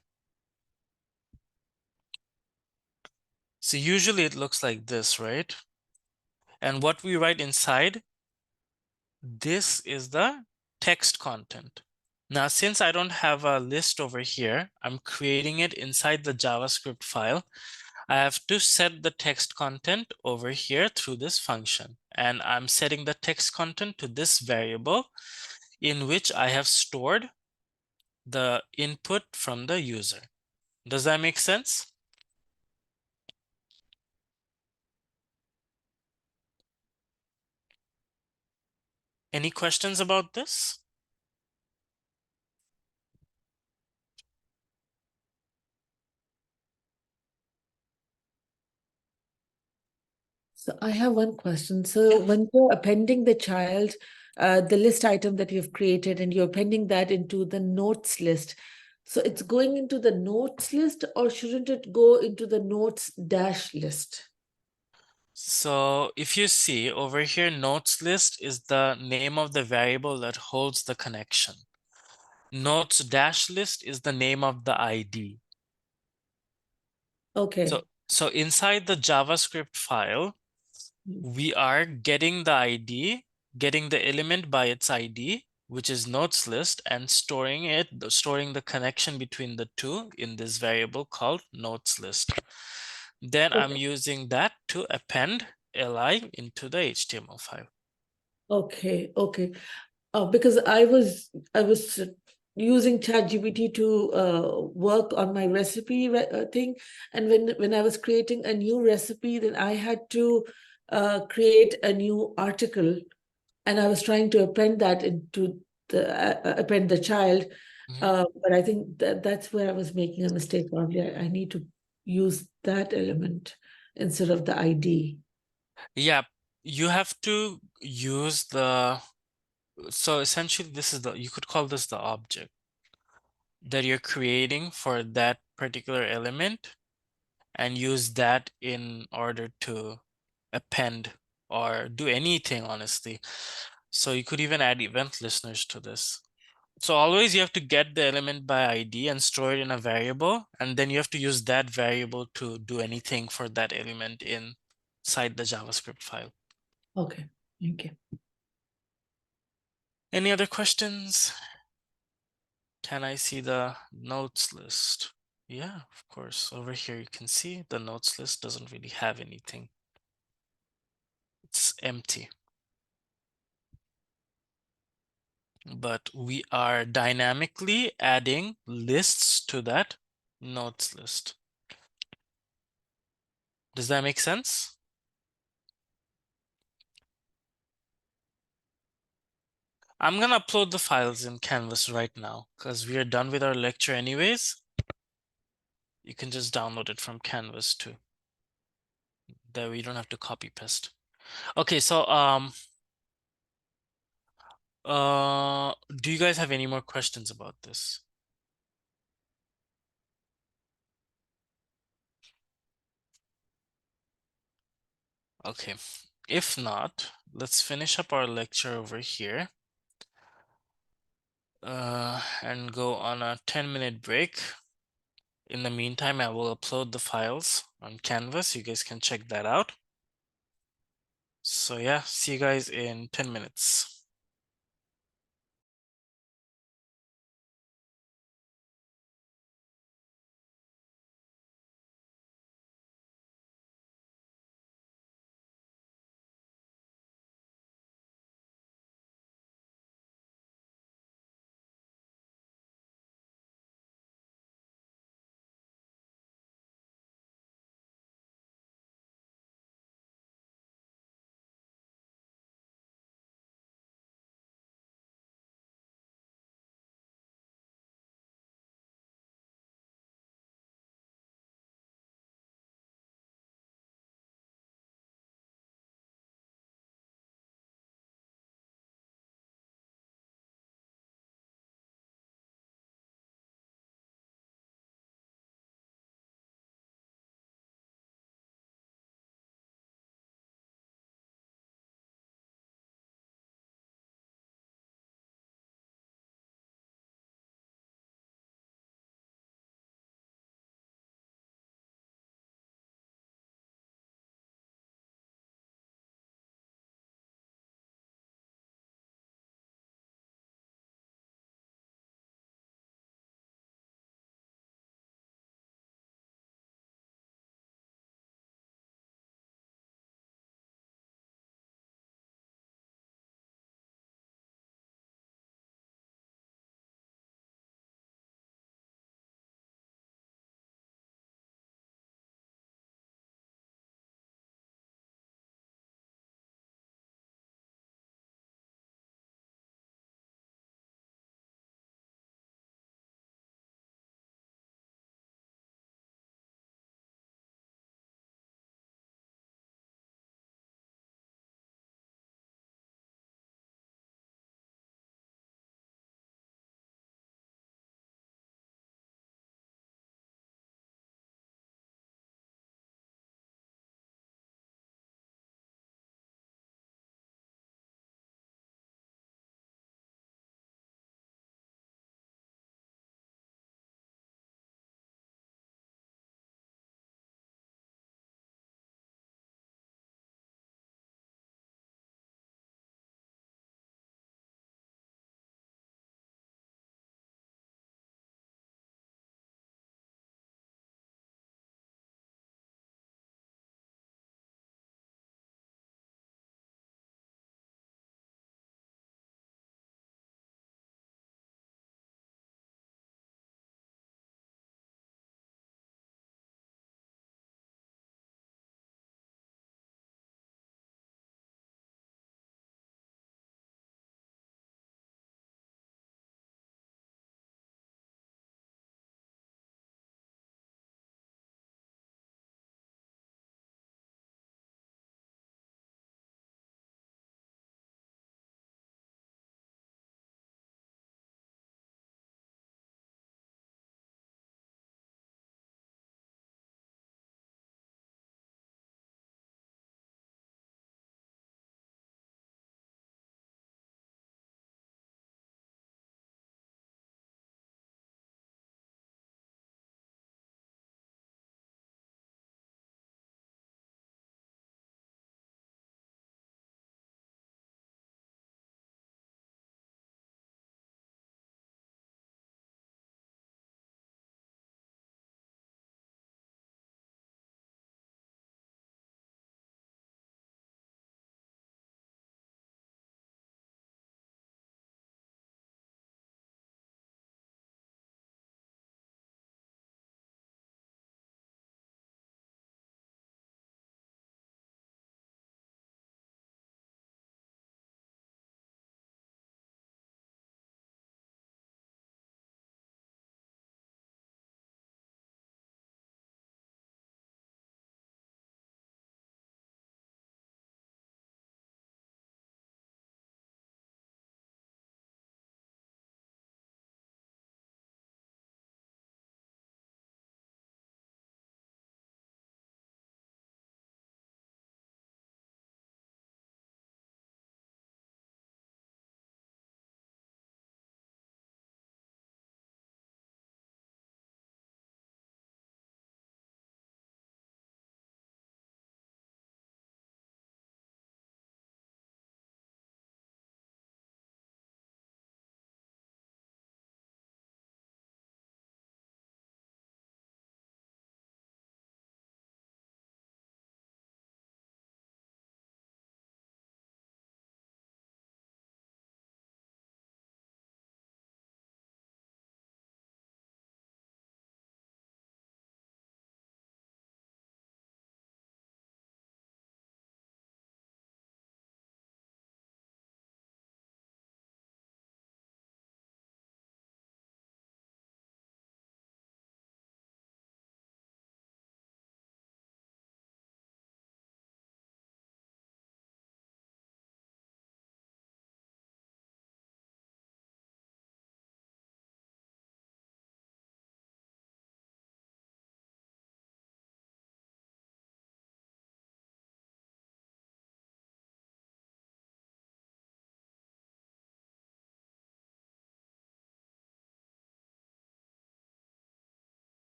So usually it looks like this, right? And what we write inside, this is the text content. Now, since I don't have a list over here, I'm creating it inside the JavaScript file. I have to set the text content over here through this function. And I'm setting the text content to this variable in which I have stored the input from the user. Does that make sense? Any questions about this? So I have one question. So when you're appending the child, the list item that you've created, and you're appending that into the notes list, so it's going into the notes list, or shouldn't it go into the notes dash list? So if you see over here, notes list is the name of the variable that holds the connection. Notes dash list is the name of the ID. Okay. So inside the JavaScript file, we are getting the ID, getting the element by its ID, which is notes list, and storing the connection between the two in this variable called notes list. Then I'm Okay. using that to append li into the HTML file. Okay. Okay. Because I was using ChatGPT to work on my recipe thing, and when I was creating a new recipe, then I had to create a new article, and I was trying to append that into append the child. But I think that's where I was making a mistake. Probably I need to use that element instead of the ID. Yeah, you have to use the, so essentially this is you could call this the object that you're creating for that particular element, and use that in order to append or do anything, honestly. So you could even add event listeners to this. So always you have to get the element by ID and store it in a variable, and then you have to use that variable to do anything for that element inside the JavaScript file. Okay, thank you. Any other questions? Can I see the notes list? Yeah, of course. Over here you can see the notes list doesn't really have anything. It's empty. But we are dynamically adding lists to that notes list. Does that make sense? I'm gonna upload the files in Canvas right now because we are done with our lecture anyways. You can just download it from Canvas too. That way you don't have to copy paste. Okay, so do you guys have any more questions about this? Okay, if not, let's finish up our lecture over here and go on a 10-minute break. In the meantime, I will upload the files on Canvas. You guys can check that out. So yeah, see you guys in 10 minutes.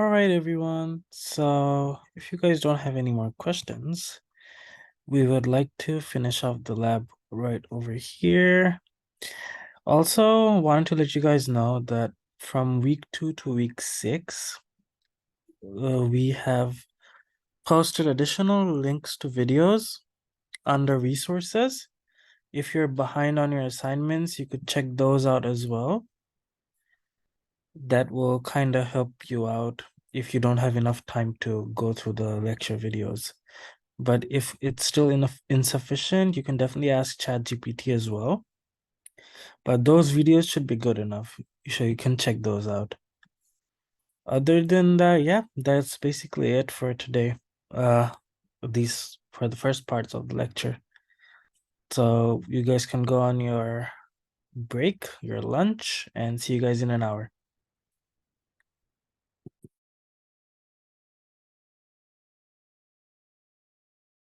All right, everyone. So if you guys don't have any more questions, we would like to finish off the lab right over here. Also, wanted to let you guys know that from week 2 to week 6, we have posted additional links to videos under resources. If you're behind on your assignments, you could check those out as well. That will kind of help you out if you don't have enough time to go through the lecture videos. But if it's still insufficient, you can definitely ask ChatGPT as well. But those videos should be good enough. So you can check those out. Other than that, yeah, that's basically it for today. These for the first parts of the lecture. So you guys can go on your break, your lunch, and see you guys in an hour.